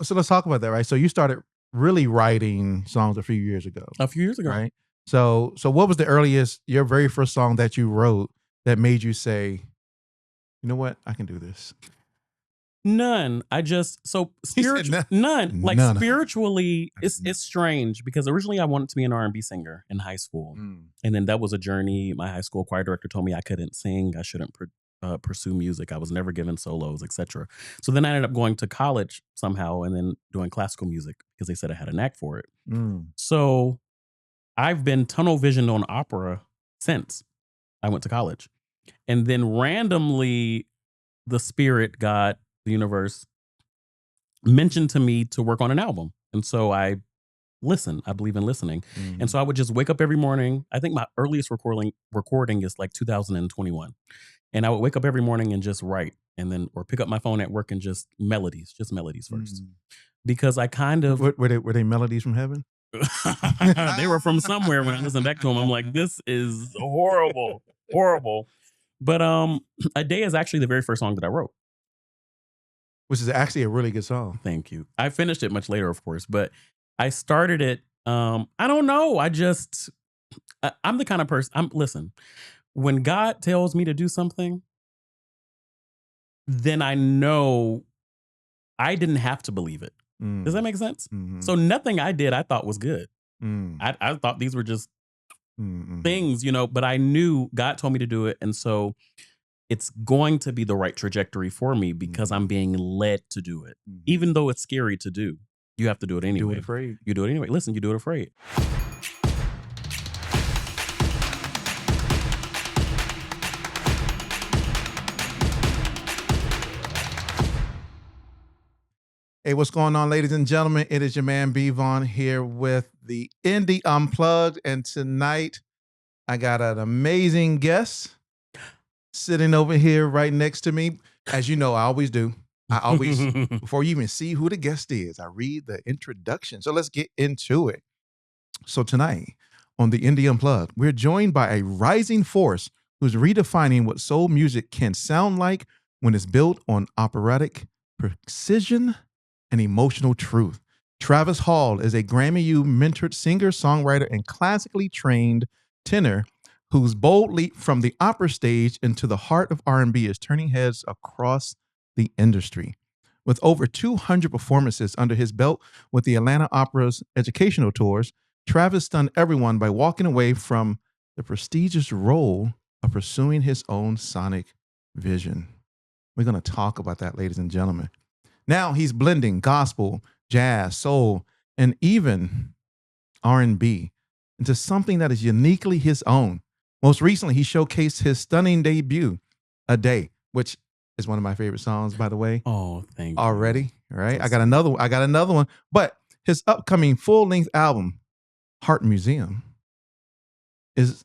So let's talk about that, right? So you started really writing songs a few years ago, A few years ago. right? So what was your very first song that you wrote that made you say, you know what, I can do this? None. He said Spiritual. None. Like none. spiritually, it's None. strange because originally I wanted to be an R&B singer in high school, and then that was a journey. My high school choir director told me I couldn't sing, I shouldn't pursue music. I was never given solos, etc. So then I ended up going to college somehow, and then doing classical music because they said I had a knack for it. So I've been tunnel visioned on opera since I went to college, and then randomly, the spirit, God, the universe, mentioned to me to work on an album. And so I listen. I believe in listening. And so I would just wake up every morning. I think my earliest recording is like 2021. And I would wake up every morning and just write, and then, or pick up my phone at work and just melodies first. Because I kind of, were they melodies from heaven? they were from somewhere. When I listen back to them, I'm like, this is horrible, horrible. But A Day is actually the very first song that I wrote. Which is actually a really good song. Thank you. I finished it much later, of course, but I started it. I don't know. I'm the kind of person, listen, when God tells me to do something, then I know I didn't have to believe it. Does that make sense? So nothing I did I thought was good. I thought these were just things, but I knew God told me to do it. And so it's going to be the right trajectory for me because I'm being led to do it. Even though it's scary to do, you have to do it anyway. Do it afraid. You do it anyway. Listen, you do it afraid. Hey, what's going on, ladies and gentlemen? It is your man B Vaughn here with the Indie Unplugged. And tonight I got an amazing guest sitting over here right next to me. As you know, I always do. I always, before you even see who the guest is, I read the introduction. So let's get into it. So tonight on the Indie Unplugged, we're joined by a rising force who's redefining what soul music can sound like when it's built on operatic precision and emotional truth. Travis Hall is a Grammy U mentored singer, songwriter, and classically trained tenor whose bold leap from the opera stage into the heart of R&B is turning heads across the industry. With over 200 performances under his belt with the Atlanta Opera's educational tours, Travis stunned everyone by walking away from the prestigious role of pursuing his own sonic vision. We're going to talk about that, ladies and gentlemen. Now he's blending gospel, jazz, soul, and even R&B into something that is uniquely his own. Most recently, he showcased his stunning debut, A Day, which is one of my favorite songs, by the way. Oh, thank you. Already, right? I got another one. But his upcoming full-length album, Heart Museum, is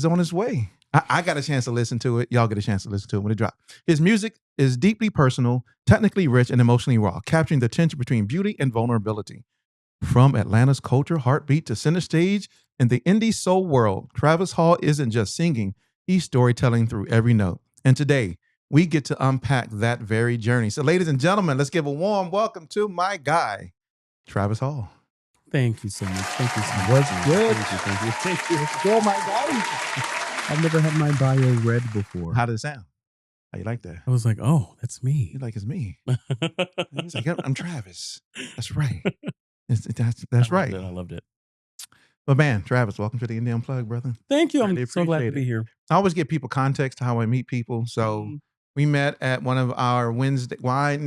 on its way. I got a chance to listen to it. Y'all get a chance to listen to it when it drops. His music is deeply personal, technically rich, and emotionally raw, capturing the tension between beauty and vulnerability. From Atlanta's culture heartbeat to center stage in the indie soul world, Travis Hall isn't just singing, he's storytelling through every note. And today, we get to unpack that very journey. So ladies and gentlemen, let's give a warm welcome to my guy, Travis Hall. Thank you so much. Thank you so much. What's good? Thank you. Let's go, my guy. I've never had my bio read before. How did it sound? How you like that? I was like, oh, that's me. You're like, it's me. He's like, I'm Travis. That's right. That's right. I loved it. But man, Travis, welcome to the Indie Unplugged, brother. Thank you. I'm so glad to be here. I always give people context to how I meet people. So we met at one of our Wind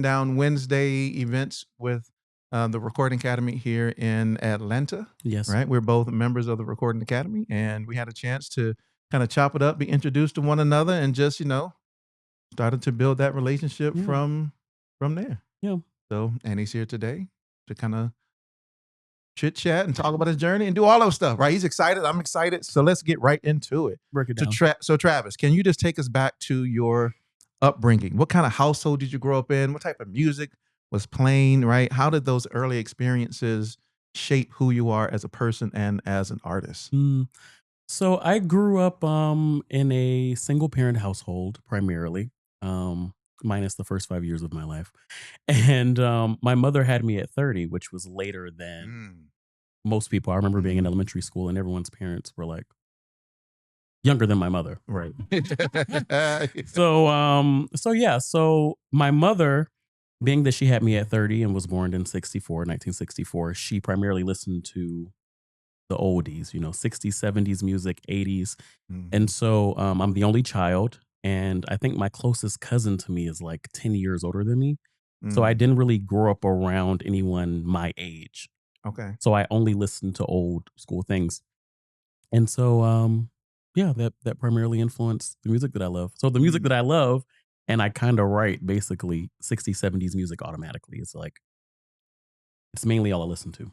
Down Wednesday events with the Recording Academy here in Atlanta. Yes. Right. We're both members of the Recording Academy, and we had a chance to kind of chop it up, be introduced to one another, and just, started to build that relationship from there. Yeah. So, and he's here today to kind of chit chat and talk about his journey and do all those stuff, right? He's excited. I'm excited. So let's get right into it. Break it down. So Travis, can you just take us back to your upbringing? What kind of household did you grow up in? What type of music was playing, right? How did those early experiences shape who you are as a person and as an artist? So I grew up in a single parent household primarily. minus the first 5 years of my life. And my mother had me at 30, which was later than most people. I remember being in elementary school and everyone's parents were like younger than my mother. Right. So my mother, being that she had me at 30 and was born in 1964, she primarily listened to the oldies, 60s, 70s music, 80s. And so I'm the only child. And I think my closest cousin to me is like 10 years older than me. So I didn't really grow up around anyone my age. Okay. So I only listened to old school things. And so, that primarily influenced the music that I love. So the music that I love, and I kind of write basically 60s, 70s music automatically. It's like, it's mainly all I listen to.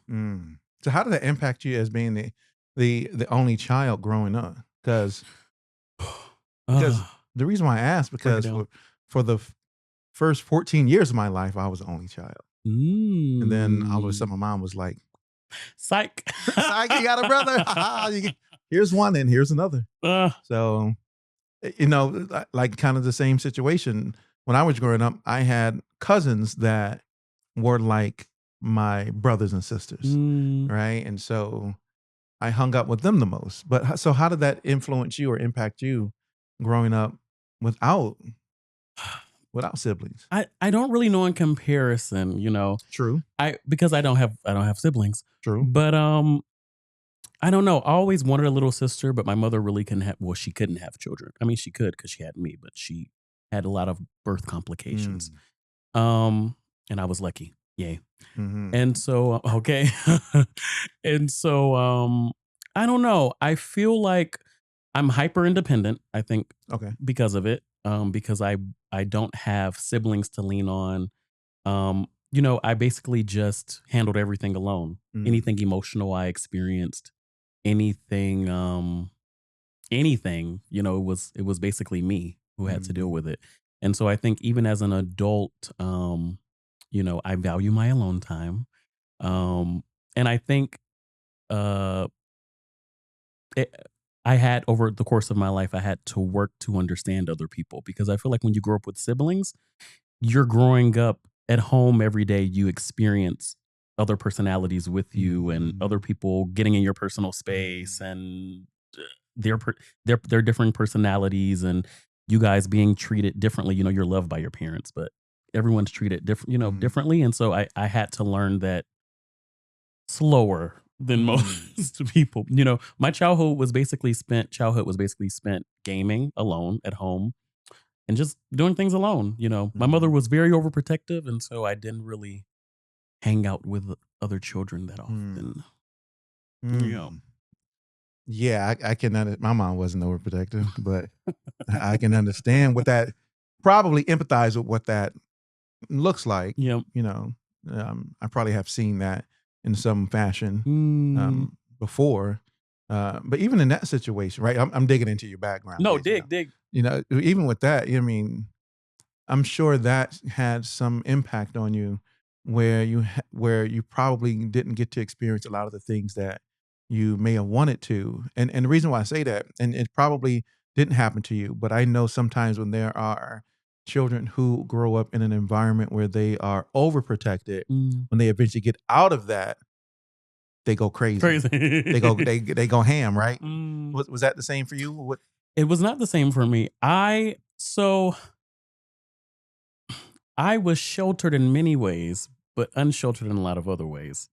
So how did that impact you as being the only child growing up? Because the reason why I asked, because for the first 14 years of my life, I was the only child. And then all of a sudden my mom was like, psych, psych, you got a brother. Here's one and here's another. So, like kind of the same situation. When I was growing up, I had cousins that were like my brothers and sisters, right? And so I hung out with them the most. But so how did that influence you or impact you growing up without siblings? I don't really know in comparison, True. Because I don't have siblings. True. But I don't know. I always wanted a little sister, but my mother really she couldn't have children. I mean, she could because she had me, but she had a lot of birth complications. And I was lucky. Yay. And so, okay. And so, I don't know. I feel like I'm hyper independent, I think, because of it. Because I don't have siblings to lean on. I basically just handled everything alone. Anything emotional I experienced, anything, it was basically me who had to deal with it. And so I think even as an adult, I value my alone time. And I think I had, over the course of my life, I had to work to understand other people, because I feel like when you grow up with siblings, you're growing up at home every day. You experience other personalities with you and other people getting in your personal space and their different personalities, and you guys being treated differently. You're loved by your parents, but everyone's treated differently. And so I had to learn that slower than most people. My childhood was basically spent gaming alone at home and just doing things alone. My mother was very overprotective, and so I didn't really hang out with other children that often. Yeah, I can. My mom wasn't overprotective, but I can understand what that, probably empathize with what that looks like. Yep. I probably have seen that in some fashion before. But even in that situation, right? I'm digging into your background. No, dig. Even with that, I'm sure that had some impact on you, where you probably didn't get to experience a lot of the things that you may have wanted to. And the reason why I say that, and it probably didn't happen to you, but I know sometimes when there are children who grow up in an environment where they are overprotected, when they eventually get out of that, they go crazy. They go ham, right? Was that the same for you? What? It was not the same for me. I was sheltered in many ways, but unsheltered in a lot of other ways.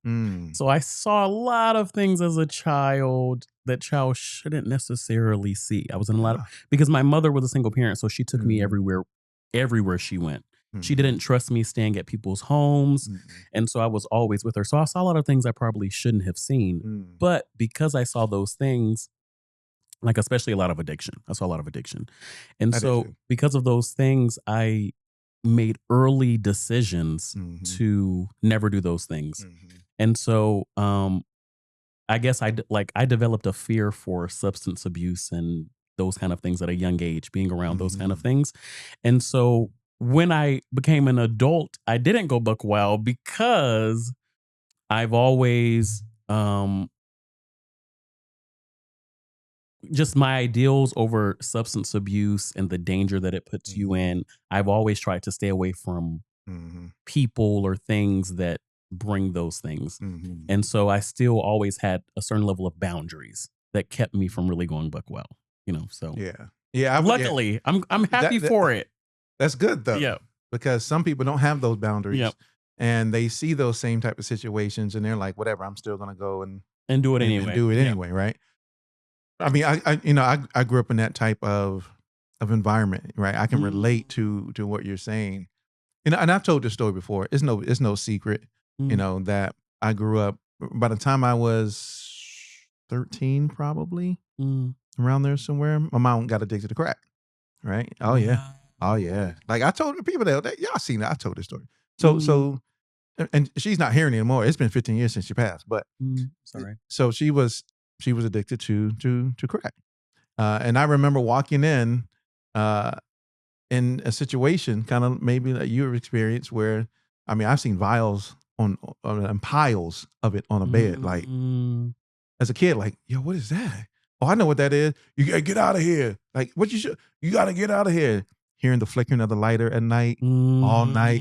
So I saw a lot of things as a child that child shouldn't necessarily see. I was in a lot of, because my mother was a single parent, so she took me everywhere she went. She didn't trust me staying at people's homes. And so I was always with her. So I saw a lot of things I probably shouldn't have seen. But because I saw those things, like especially a lot of addiction. I saw a lot of addiction. And so because of those things, I made early decisions to never do those things. And so I guess I developed a fear for substance abuse and those kind of things at a young age, being around those kind of things. And so when I became an adult, I didn't go buck wild, because I've always just my ideals over substance abuse and the danger that it puts you in. I've always tried to stay away from people or things that bring those things. And so I still always had a certain level of boundaries that kept me from really going buck well, so. Yeah. Luckily, I'm happy for it. That's good though. Yeah. Because some people don't have those boundaries. Yep. And they see those same type of situations and they're like, whatever, I'm still gonna go and do it anyway. And do it anyway, right? I mean, I grew up in that type of environment, right? I can relate to what you're saying. And I've told this story before. It's no secret, that I grew up, by the time I was 13, probably around there somewhere, my mom got addicted to crack, right? Oh yeah. Like I told people that y'all seen it. I told this story. So, and she's not here anymore. It's been 15 years since she passed, but sorry. So she was addicted to crack. And I remember walking in a situation kind of maybe that you've experienced where, I mean, I've seen vials and piles of it on a bed. Like as a kid, like, yo, what is that? Oh, I know what that is. You gotta get out of here. Like you gotta get out of here. Hearing the flickering of the lighter at night, all night.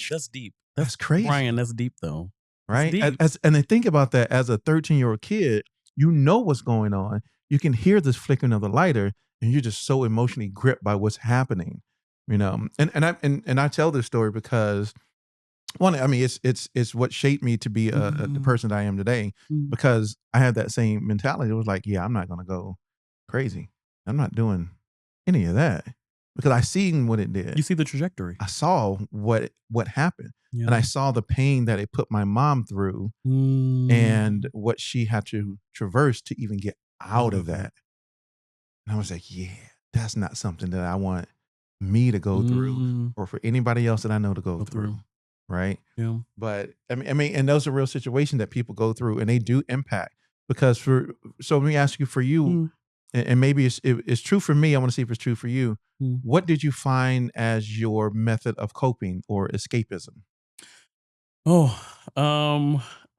That's deep. That's crazy. Brian, that's deep though. Right? And I think about that as a 13-year-old kid, you know what's going on. You can hear this flickering of the lighter and you're just so emotionally gripped by what's happening, And I tell this story because one, I mean, it's what shaped me to be the person that I am today, because I had that same mentality. It was like, yeah, I'm not going to go crazy. I'm not doing any of that because I seen what it did. You see the trajectory. I saw what happened. Yeah. And I saw the pain that it put my mom through and what she had to traverse to even get out of that. And I was like, yeah, that's not something that I want me to go through or for anybody else that I know to go through. Right. Yeah. But I mean, and those are real situations that people go through and they do impact because so let me ask you, for you, and maybe it's true for me. I want to see if it's true for you. What did you find as your method of coping or escapism?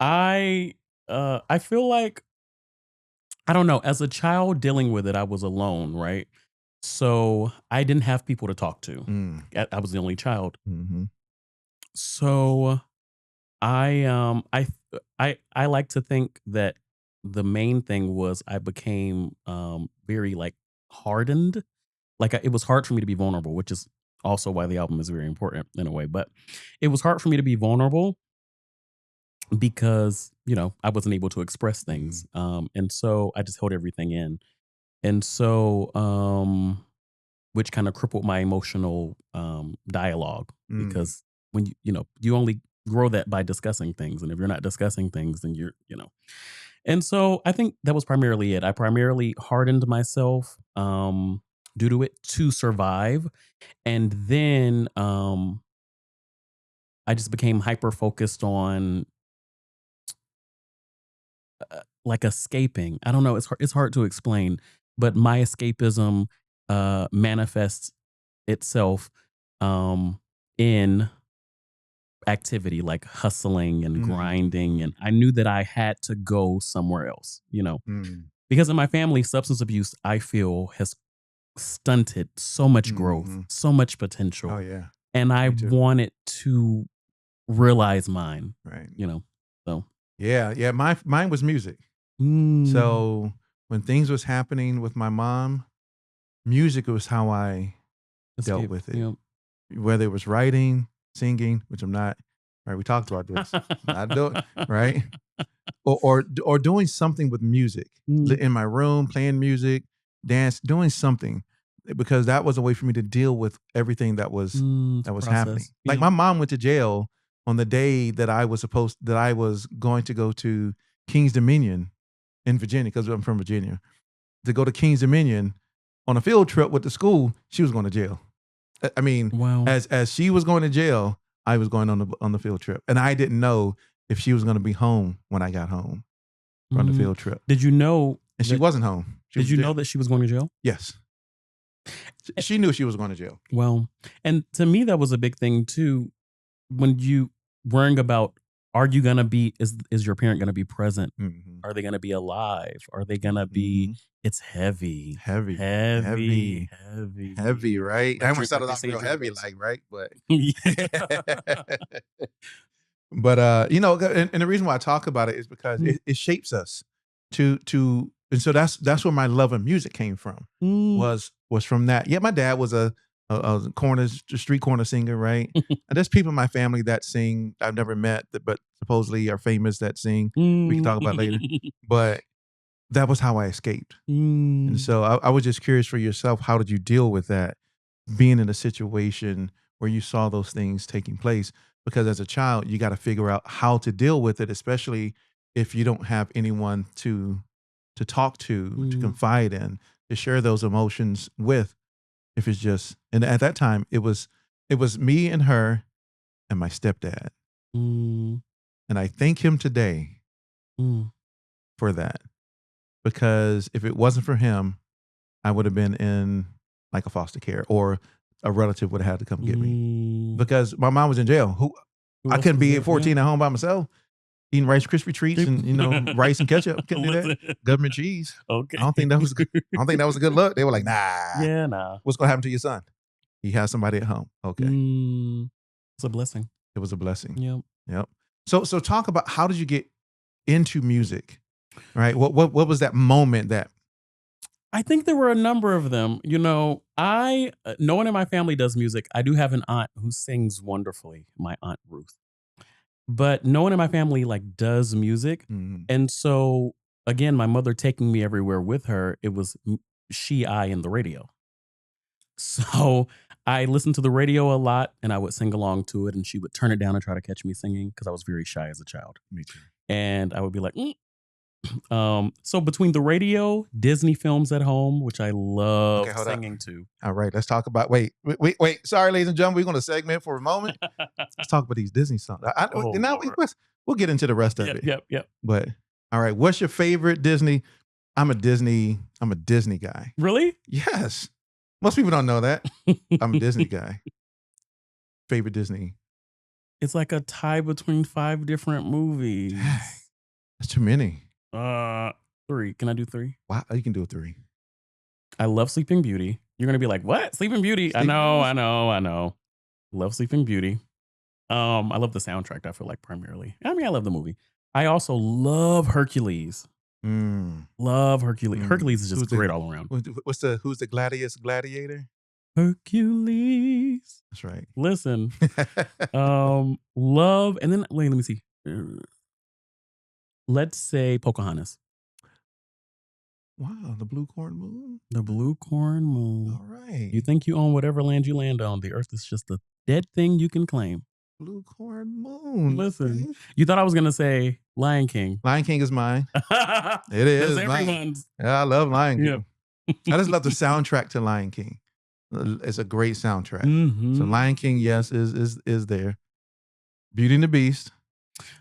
I feel like, I don't know, as a child dealing with it, I was alone, right? So I didn't have people to talk to. I was the only child. So I like to think that the main thing was I became very like hardened. Like it was hard for me to be vulnerable, which is also why the album is very important in a way. But it was hard for me to be vulnerable because, I wasn't able to express things. And so I just held everything in. And so, which kind of crippled my emotional dialogue because when you only grow that by discussing things. And if you're not discussing things, then you're. And so I think that was primarily it. I primarily hardened myself due to it to survive. And then I just became hyper focused on like escaping. I don't know. It's hard to explain, but my escapism manifests itself in activity like hustling and grinding. And I knew that I had to go somewhere else, because in my family, substance abuse, I feel, has stunted so much growth, so much potential. Oh yeah. And I wanted to realize mine, right? So yeah. Mine was music. So when things was happening with my mom, music was how I dealt with it. Yep. Whether it was writing, singing, which I'm not. Right, we talked about this. Not doing right, or doing something with music in my room, playing music, dance, doing something, because that was a way for me to deal with everything that was happening. Like my mom went to jail on the day that I was going to go to King's Dominion in Virginia, because I'm from Virginia, to go to King's Dominion on a field trip with the school. She was going to jail. I mean, wow. As she was going to jail, I was going on the field trip, and I didn't know if she was going to be home when I got home from the field trip. Did you know? And she wasn't home. Did you know that she was going to jail? Yes. She knew she was going to jail. Well, and to me, that was a big thing too. When you worrying about Are you gonna be? Is your parent gonna be present? Mm-hmm. Are they gonna be alive? Are they gonna be? It's heavy, Heavy, right? I almost started off real heavy, like, right? But, but you know, and the reason why I talk about it is because it shapes us to, and so that's where my love of music came from. Was from that. Yeah, my dad was a street corner singer, right? And there's people in my family that sing. I've never met, but supposedly are famous that sing. We can talk about later. But that was how I escaped. And so I was just curious for yourself, how did you deal with that, being in a situation where you saw those things taking place? Because as a child, you got to figure out how to deal with it, especially if you don't have anyone to talk to confide in, to share those emotions with. If it's just, and at that time, it was me and her and my stepdad. And I thank him today for that. Because if it wasn't for him, I would have been in like a foster care, or a relative would have had to come get me. Because my mom was in jail. I couldn't be at 14 at home by myself, eating Rice Krispie treats and, you know, rice and ketchup. Couldn't do that. Government cheese. Okay. I don't think that was a good look. They were like, nah. Yeah, nah. What's gonna happen to your son? He has somebody at home. Okay. It's a blessing. It was a blessing. Yep. So talk about, how did you get into music? Right. What was that moment that? I think there were a number of them. You know, no one in my family does music. I do have an aunt who sings wonderfully, my Aunt Ruth. But no one in my family like does music. And so again, my mother taking me everywhere with her, it was I and the radio. So I listened to the radio a lot and I would sing along to it, and she would turn it down and try to catch me singing because I was very shy as a child. Me too. And I would be like, so between the radio, Disney films at home, which I love singing to. All right, let's talk about, wait. Sorry, ladies and gentlemen, we're going to segment for a moment. Let's talk about these Disney songs. We'll get into the rest of it. Yep. But all right, what's your favorite Disney? I'm a Disney guy. Really? Yes. Most people don't know that. I'm a Disney guy. Favorite Disney? It's like a tie between 5 different movies. That's too many. 3. Can I do 3? Wow, you can do a 3. I love Sleeping Beauty. You're gonna be like, what? Sleeping Beauty? I know. Love Sleeping Beauty. I love the soundtrack, I feel like, primarily. I mean, I love the movie. I also love Hercules. Love Hercules. Hercules is just great all around. Who's the gladiator? Hercules. That's right. Listen. Love, and then wait, let me see. Let's say Pocahontas. Wow, the Blue Corn Moon. The Blue Corn Moon. All right. You think you own whatever land you land on. The earth is just a dead thing you can claim. Blue Corn Moon. Listen, okay. You thought I was going to say Lion King. Lion King is mine. It is. Everyone's. Yeah, I love Lion King. I just love the soundtrack to Lion King. It's a great soundtrack. So Lion King, yes, is there. Beauty and the Beast.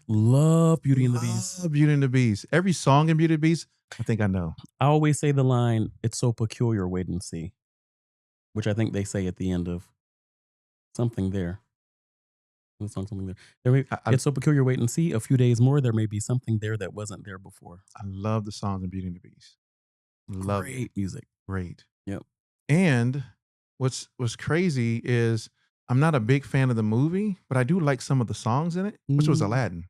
Love Beauty and the Beast. Beauty and the Beast. Every song in Beauty and the Beast, I think I know. I always say the line, "It's so peculiar, wait and see," which I think they say at the end of Something There. The song Something There. It's so peculiar, wait and see. A few days more, there may be something there that wasn't there before. I love the songs in Beauty and the Beast. Love Great music. Great. Yep. And what's crazy is I'm not a big fan of the movie, but I do like some of the songs in it, which was Aladdin.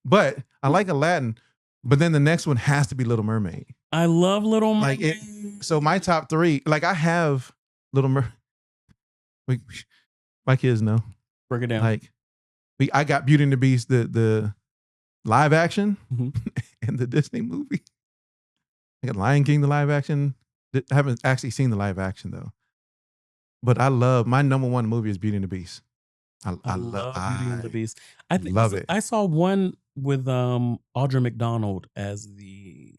But I like Aladdin, but then the next one has to be Little Mermaid. I love Little Mermaid. So my top 3, like I have Little Mermaid. My kids know. Break it down. Like I got Beauty and the Beast, the live action, and the Disney movie. I got Lion King, the live action. I haven't actually seen the live action though. But I love, my number 1 movie is Beauty and the Beast. I love Beauty and the Beast. I love it. I saw one with Audra McDonald as the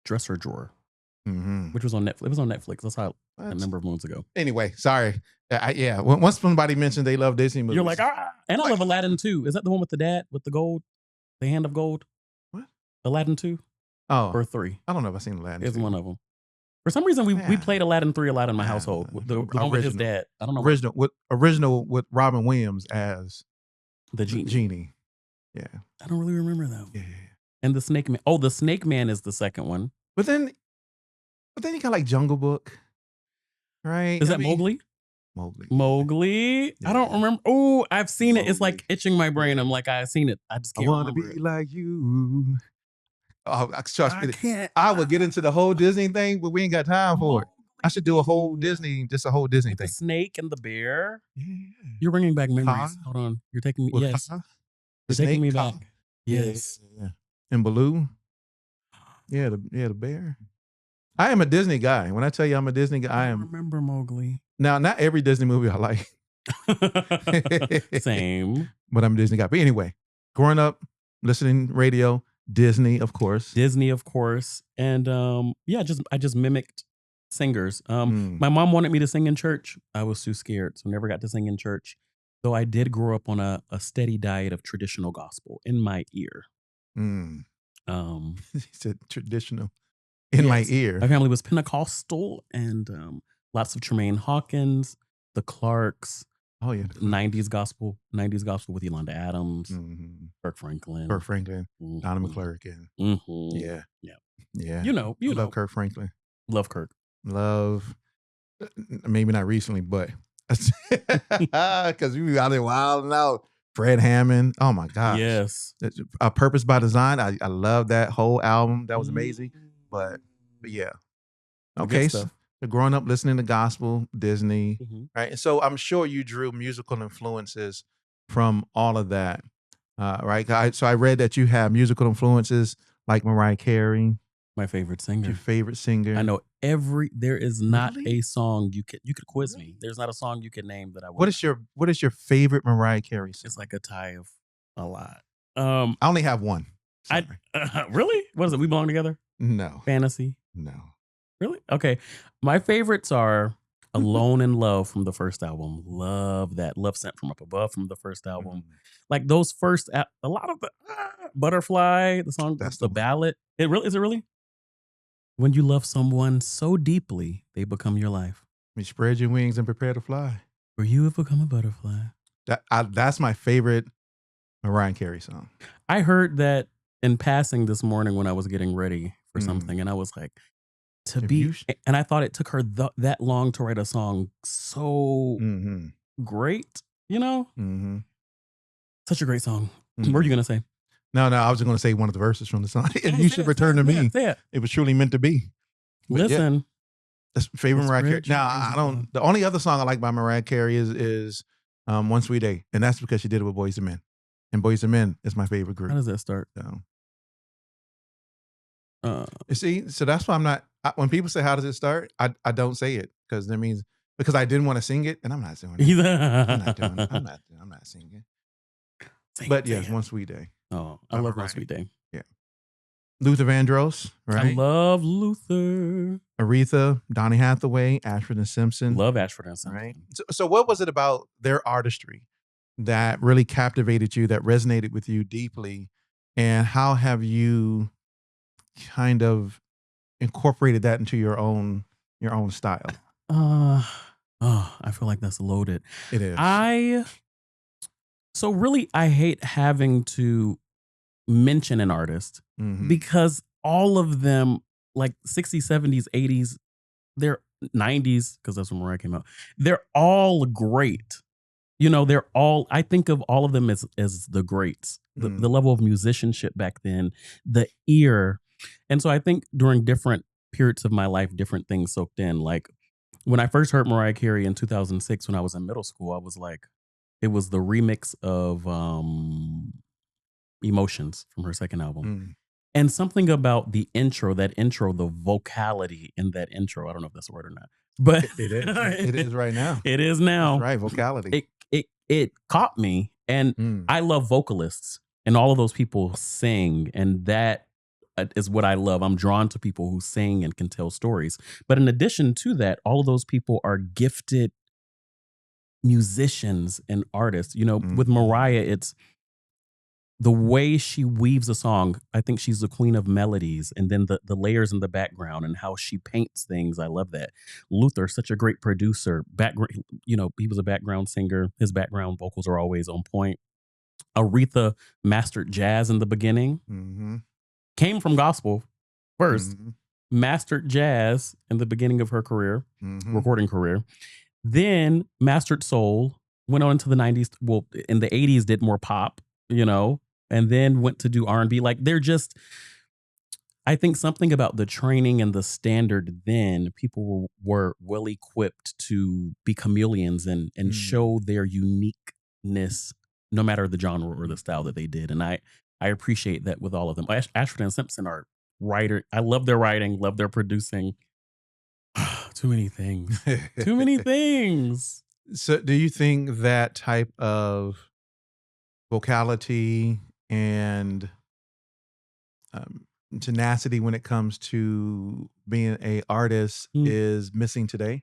dresser drawer, which was on Netflix. It was on Netflix. That's how a number of moons ago. Anyway, sorry. Once somebody mentioned they love Disney movies, you're like, and I love Aladdin too. Is that the one with the dad with the gold, the hand of gold? What? Aladdin 2? Oh, or 3? I don't know if I've seen Aladdin. It's one of them. For some reason, we played Aladdin 3 a lot in my household. The one with his dad. I don't know. Original with Robin Williams as The genie. Genie. Yeah. I don't really remember that one. Yeah. And the Snake Man. Oh, the Snake Man is the second one. But then you got like Jungle Book, right? Is that Mowgli? Mowgli. Yeah. I don't remember. Oh, I've seen Mowgli. It. It's like itching my brain. I'm like, I've seen it. I just can't remember. I want to be like you. Oh, I can't. I would get into the whole Disney thing, but we ain't got time for it. I should do a whole Disney thing. The snake and the bear. Yeah. You're bringing back memories. Hold on. You're taking me. Yes. You're taking me back. Yes. Yeah. And Baloo. Yeah, the bear. I am a Disney guy. When I tell you I'm a Disney guy, I remember Mowgli. Now, not every Disney movie I like. Same. But I'm a Disney guy. But anyway, growing up, listening radio, Disney, of course. And I just mimicked singers. My mom wanted me to sing in church. I was too scared, so never got to sing in church. Though I did grow up on a steady diet of traditional gospel in my ear. He said traditional in my ear. My family was Pentecostal and lots of Tremaine Hawkins, the Clarks. Oh yeah, 90s gospel with Yolanda Adams, Kirk Franklin, Donny McClurkin. Yeah. You know, love Kirk Franklin. Love Kirk. Maybe not recently, but because we out there wilding out. Fred Hammond. Oh my gosh. Yes. Purpose by Design. I love that whole album. That was amazing. But yeah. Okay. So growing up listening to gospel, Disney, right? And so I'm sure you drew musical influences from all of that, right? So I read that you have musical influences like Mariah Carey. My favorite singer. Your favorite singer. I know there is not a song you could quiz me. There's not a song you could name that I would. What is your favorite Mariah Carey song? It's like a tie of a lot. I only have one. Really? What is it? We Belong Together? No. Fantasy? No. Really? Okay. My favorites are Alone in Love from the first album. Love that. Love Sent from Up Above from the first album. Like those first, a lot of the Butterfly, the song, that's the ballad. Is it really? When you love someone so deeply, they become your life. You spread your wings and prepare to fly. For you have become a butterfly. That's my favorite Mariah Carey song. I heard that in passing this morning when I was getting ready for something, and I was like, and I thought it took her that long to write a song so great, you know? Such a great song. What were you going to say? No, I was just going to say one of the verses from the song. You should return to me. It was truly meant to be. But listen. That's favorite Mariah Carey. Now, the only other song I like by Mariah Carey is One Sweet Day. And that's because she did it with Boyz II Men. And Boyz II Men is my favorite group. How does that start? You see, so that's why I'm not, when people say, how does it start? I don't say it because that means, because I didn't want to sing it and I'm not doing it. I'm not singing. But yes, One Sweet Day. Oh, I love One Sweet Day. Yeah. Luther Vandross, right? I love Luther. Aretha, Donny Hathaway, Ashford Simpson. Love Ashford Simpson. Right. So what was it about their artistry that really captivated you, that resonated with you deeply? And how have you kind of incorporated that into your own style? I feel like that's loaded. It is. So really, I hate having to mention an artist because all of them, like 60s, 70s, 80s, they're 90s, because that's when Mariah came out. They're all great. You know, I think of all of them as the greats, the level of musicianship back then, the ear. And so I think during different periods of my life, different things soaked in. Like when I first heard Mariah Carey in 2006, when I was in middle school, I was like, it was the remix of Emotions from her second album. And something about the vocality in that intro, I don't know if that's a word or not, but it is. It is right now. It is now. That's right, vocality. It caught me, and I love vocalists, and all of those people sing, and that is what I love. I'm drawn to people who sing and can tell stories. But in addition to that, all of those people are gifted musicians and artists. You know, with Mariah, it's the way she weaves a song. I think she's the queen of melodies, and then the layers in the background and how she paints things. I love that. Luther, such a great producer. Background, you know, he was a background singer. His background vocals are always on point. Aretha mastered jazz in the beginning, came from gospel first, mastered jazz in the beginning of her career, recording career, then mastered soul, went on into the 90s. Well, in the 80s, did more pop, and then went to do R&B. Like they're just, I think something about the training and the standard then, people were well equipped to be chameleons and show their uniqueness, no matter the genre or the style that they did. And I appreciate that with all of them. Ashford and Simpson are writer. I love their writing, love their producing. Too many things. Too many things. So do you think that type of vocality and tenacity when it comes to being an artist is missing today?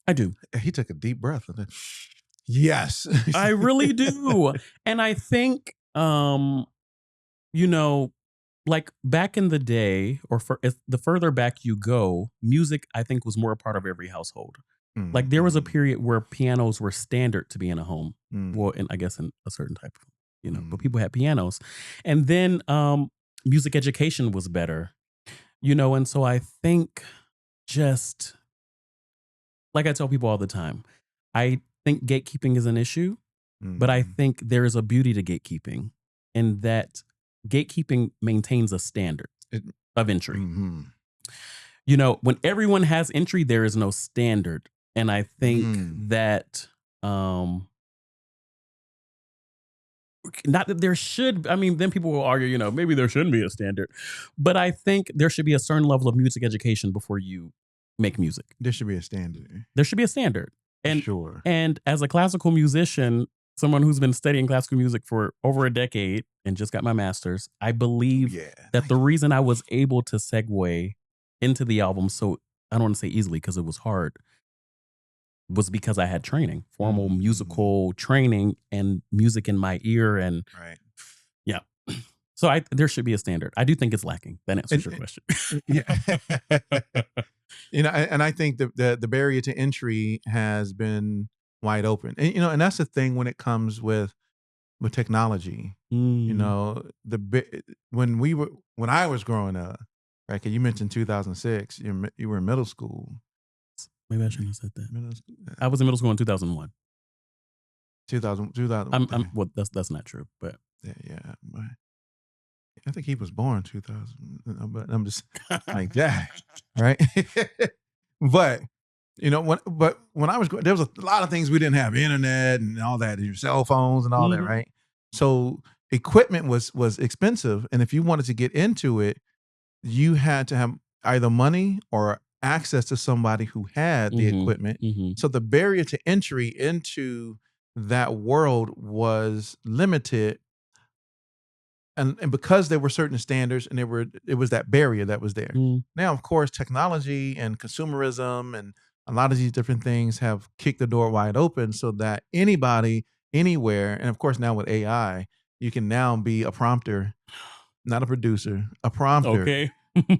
I do. He took a deep breath. Yes. I really do. And I think, like back in the day, or the further back you go, music, I think, was more a part of every household. Like there was a period where pianos were standard to be in a home. Well, I guess in a certain type of, but people had pianos. And then music education was better, and so I think just like I tell people all the time, I think gatekeeping is an issue, but I think there is a beauty to gatekeeping in that gatekeeping maintains a standard of entry. When everyone has entry, there is no standard. And I think that, not that there should, then people will argue, maybe there shouldn't be a standard, but I think there should be a certain level of music education before you make music. There should be a standard. There should be a standard. And, sure. And as a classical musician, someone who's been studying classical music for over a decade and just got my master's, I believe that the reason I was able to segue into the album, so I don't want to say easily because it was hard, was because I had training, formal musical training and music in my ear. And so there should be a standard. I do think it's lacking. That answers your question. And I think the barrier to entry has been wide open. And, and that's the thing when it comes with technology. When I was growing up, right? 'Cause you mentioned 2006, you were in middle school. Maybe I shouldn't have said that. I was in middle school in 2001. 2000. Well, that's not true, but yeah. I think he was born 2000, but I'm just like that, right? But when I was growing, there was a lot of things we didn't have, internet and all that, your cell phones and all that, right? So equipment was expensive, and if you wanted to get into it, you had to have either money or access to somebody who had the equipment. So the barrier to entry into that world was limited. And because there were certain standards and it was that barrier that was there. Now, of course, technology and consumerism and a lot of these different things have kicked the door wide open so that anybody, anywhere, and of course now with AI, you can now be a prompter, not a producer, a prompter,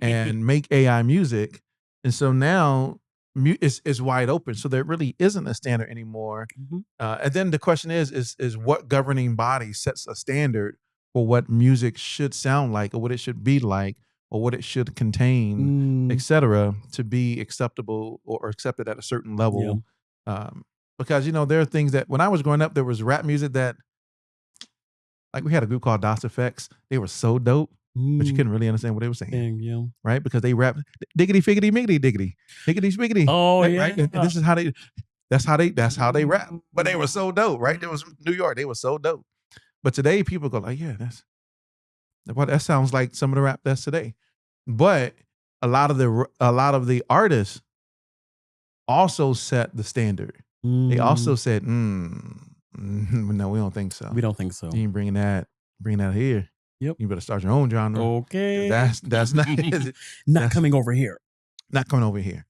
and make AI music. And so now it's wide open. So there really isn't a standard anymore. And then the question is what governing body sets a standard for what music should sound like or what it should be like or what it should contain, etc., to be acceptable or accepted at a certain level. Because, there are things that when I was growing up, there was rap music that, like we had a group called DOS Effects. They were so dope, but you couldn't really understand what they were saying. Right? Because they rap diggity, figgity, miggity, diggity, higgity, spiggity. Oh, yeah. Right? And this is that's how they rap. But they were so dope, right? There was New York. They were so dope. But today people go like, yeah, that sounds like some of the rap that's today. But a lot of the artists also set the standard. They also said, no, we don't think so. We don't think so. You ain't bring that here. Yep. You better start your own genre. Okay. That's not not coming over here. Not coming over here.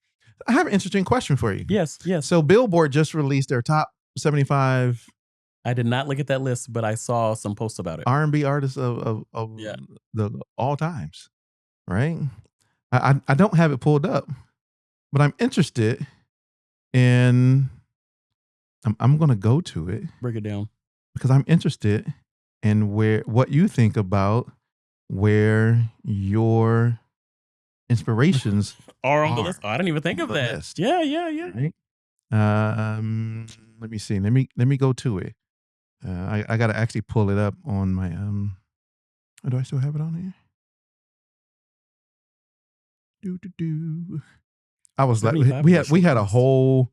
I have an interesting question for you. Yes. So Billboard just released their top 75. I did not look at that list, but I saw some posts about it. R&B artists of the all times, right? I don't have it pulled up, but I'm interested in. I'm going to go to it. Break it down because I'm interested and what you think about where your inspirations are on the list. Oh, I didn't even think of that. List. Yeah. Right? Let me see. Let me go to it. I gotta actually pull it up on my do I still have it on here? I was like, we had a whole,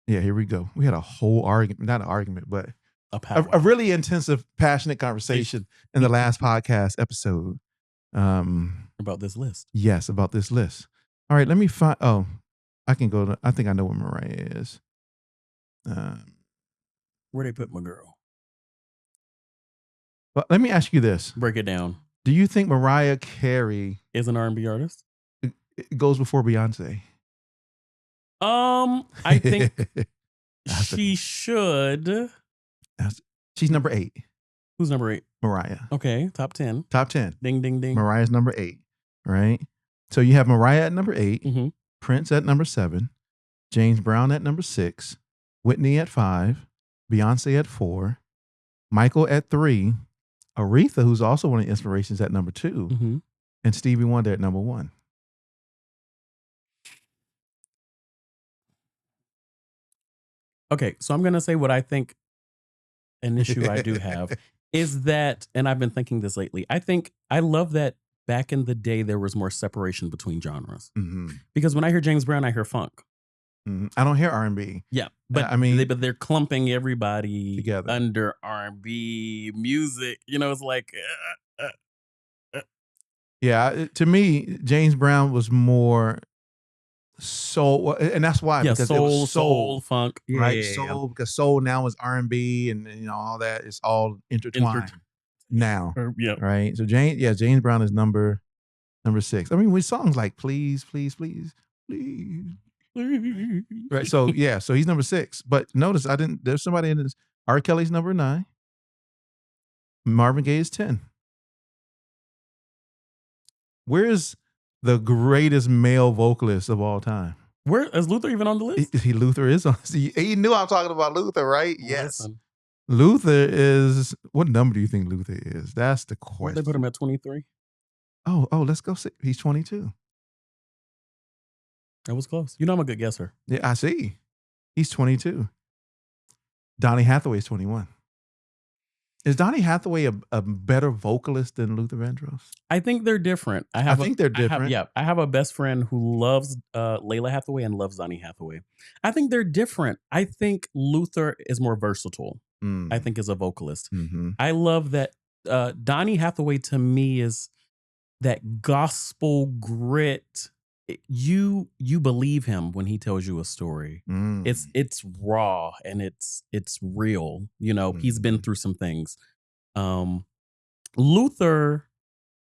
here we go. We had a whole argument, not an argument, but a really intensive, passionate conversation in the last podcast episode. About this list. Yes, about this list. All right, let me find, I can go to, I think I know where Mariah is. Where they put my girl? But let me ask you this. Break it down. Do you think Mariah Carey is an R&B artist? It goes before Beyonce. I think she should. She's number 8. Who's number 8? Mariah. Okay, top 10. Top 10. Ding, ding, ding. Mariah's number 8, right? So you have Mariah at number 8, mm-hmm. Prince at number 7, James Brown at number 6, Whitney at 5, Beyonce at 4, Michael at 3, Aretha, who's also one of the inspirations, at number 2, mm-hmm. and Stevie Wonder at number 1. Okay, so I'm going to say what I think an issue I do have is that, and I've been thinking this lately, I love that back in the day there was more separation between genres. Mm-hmm. Because when I hear James Brown, I hear funk. Mm-hmm. I don't hear R&B. Yeah, but I mean, but they're clumping everybody together under R&B music. You know, it's like... Yeah, to me, James Brown was more soul, and that's why, because soul, it was soul, funk, right? Soul, because soul now is R&B, and all that is all intertwined now, right? So James Brown is number 6. I mean, with songs like "Please, Please, Please, Please," right? So so he's number 6. But notice there's somebody in this. R. Kelly's number 9. Marvin Gaye is 10. Where's the greatest male vocalist of all time? Where is Luther even on the list? Luther is on. He knew I was talking about Luther, right? Yes. Listen. Luther is. What number do you think Luther is? That's the question. Where'd they put him at 23? Oh, let's go see. He's 22. That was close. You know I'm a good guesser. Yeah, I see. He's 22. Donny Hathaway is 21. Is Donny Hathaway a better vocalist than Luther Vandross? I think they're different. I think they're different. I have a best friend who loves Layla Hathaway and loves Donny Hathaway. I think they're different. I think Luther is more versatile. I think as a vocalist. Mm-hmm. I love that Donny Hathaway to me is that gospel grit. You believe him when he tells you a story. It's raw and it's real. You know, he's been through some things. Luther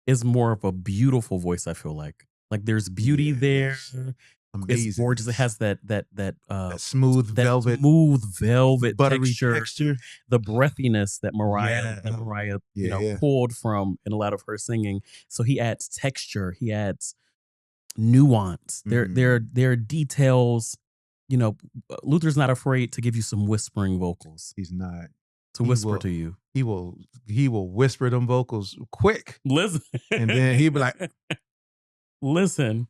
is more of a beautiful voice, I feel like. Like there's beauty there. Amazing. It's gorgeous. It has that smooth velvet buttery texture. The breathiness that Mariah pulled from in a lot of her singing. So he adds texture. He adds nuance. There are details. You know, Luther's not afraid to give you some whispering vocals. He's not. To whisper to you. He will whisper them vocals quick. Listen. And then he'll be like, listen.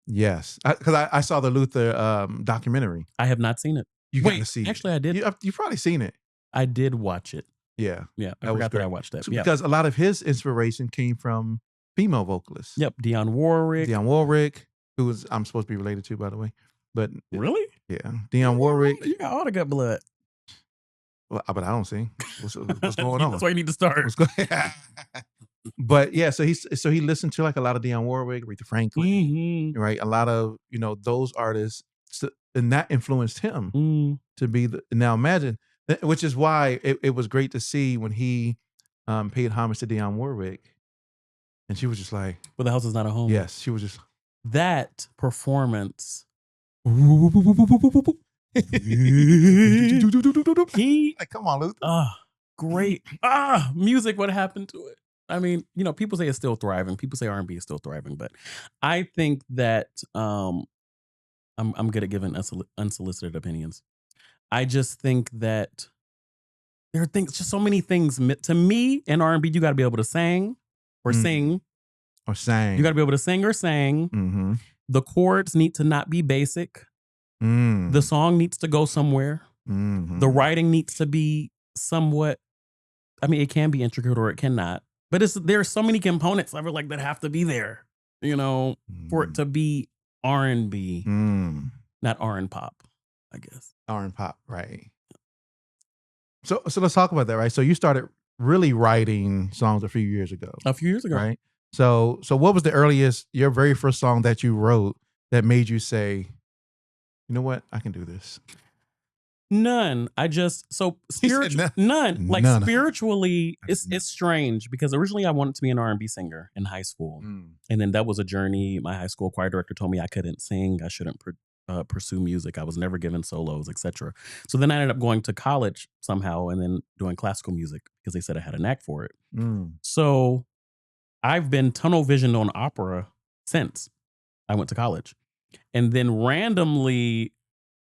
Yes. Because I saw the Luther documentary. I have not seen it. You got to see it. Actually, I did. You've probably seen it. I did watch it. Yeah. Yeah. I forgot that I watched that. Because a lot of his inspiration came from female vocalists. Yep. Dionne Warwick, who I'm supposed to be related to, by the way. But really? Yeah. Dionne Warwick. You got all the gut blood. Well, but I don't see what's going on. That's why you need to start. But yeah, so he listened to like a lot of Dionne Warwick, Aretha Franklin, right? A lot of those artists, and that influenced him to be now. Imagine, which is why it was great to see when he paid homage to Dionne Warwick, and she was just like, "Well, the house is not a home." Yes, she was just that performance. Like, come on, Luther. Great. Music, what happened to it? I mean, people say it's still thriving. People say R&B is still thriving, but I think that I'm good at giving unsolicited opinions. I just think that there are things, just so many things. To me, in R&B, you got to be able to sing or sing. Or sang. You got to be able to sing or sing. Mm-hmm. The chords need to not be basic. The song needs to go somewhere. Mm-hmm. The writing needs to be somewhat, I mean, it can be intricate or it cannot. But there are so many components I feel like that have to be there, for it to be R&B, not R&pop, I guess. R&pop, right. So let's talk about that, right? So you started really writing songs a few years ago. Right? So what was your very first song that you wrote that made you say, you know what, I can do this? None. None. Like None. spiritually, it's strange because originally I wanted to be an R&B singer in high school. And then that was a journey. My high school choir director told me I couldn't sing. I shouldn't pursue music. I was never given solos, etc. So then I ended up going to college somehow and then doing classical music because they said I had a knack for it. So I've been tunnel visioned on opera since I went to college. And then randomly,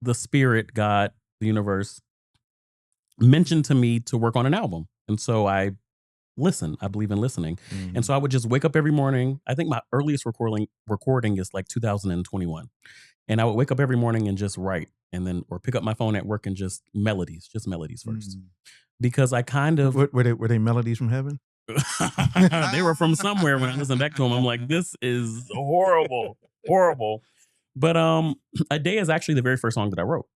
the spirit, God, the universe, mentioned to me to work on an album. And so I listen. I believe in listening. And so I would just wake up every morning. I think my earliest recording is like 2021. And I would wake up every morning and just write, and then or pick up my phone at work and just melodies first. Because I kind of were they melodies from heaven? They were from somewhere. When I listen back to them, I'm like, this is horrible. But A Day is actually the very first song that I wrote.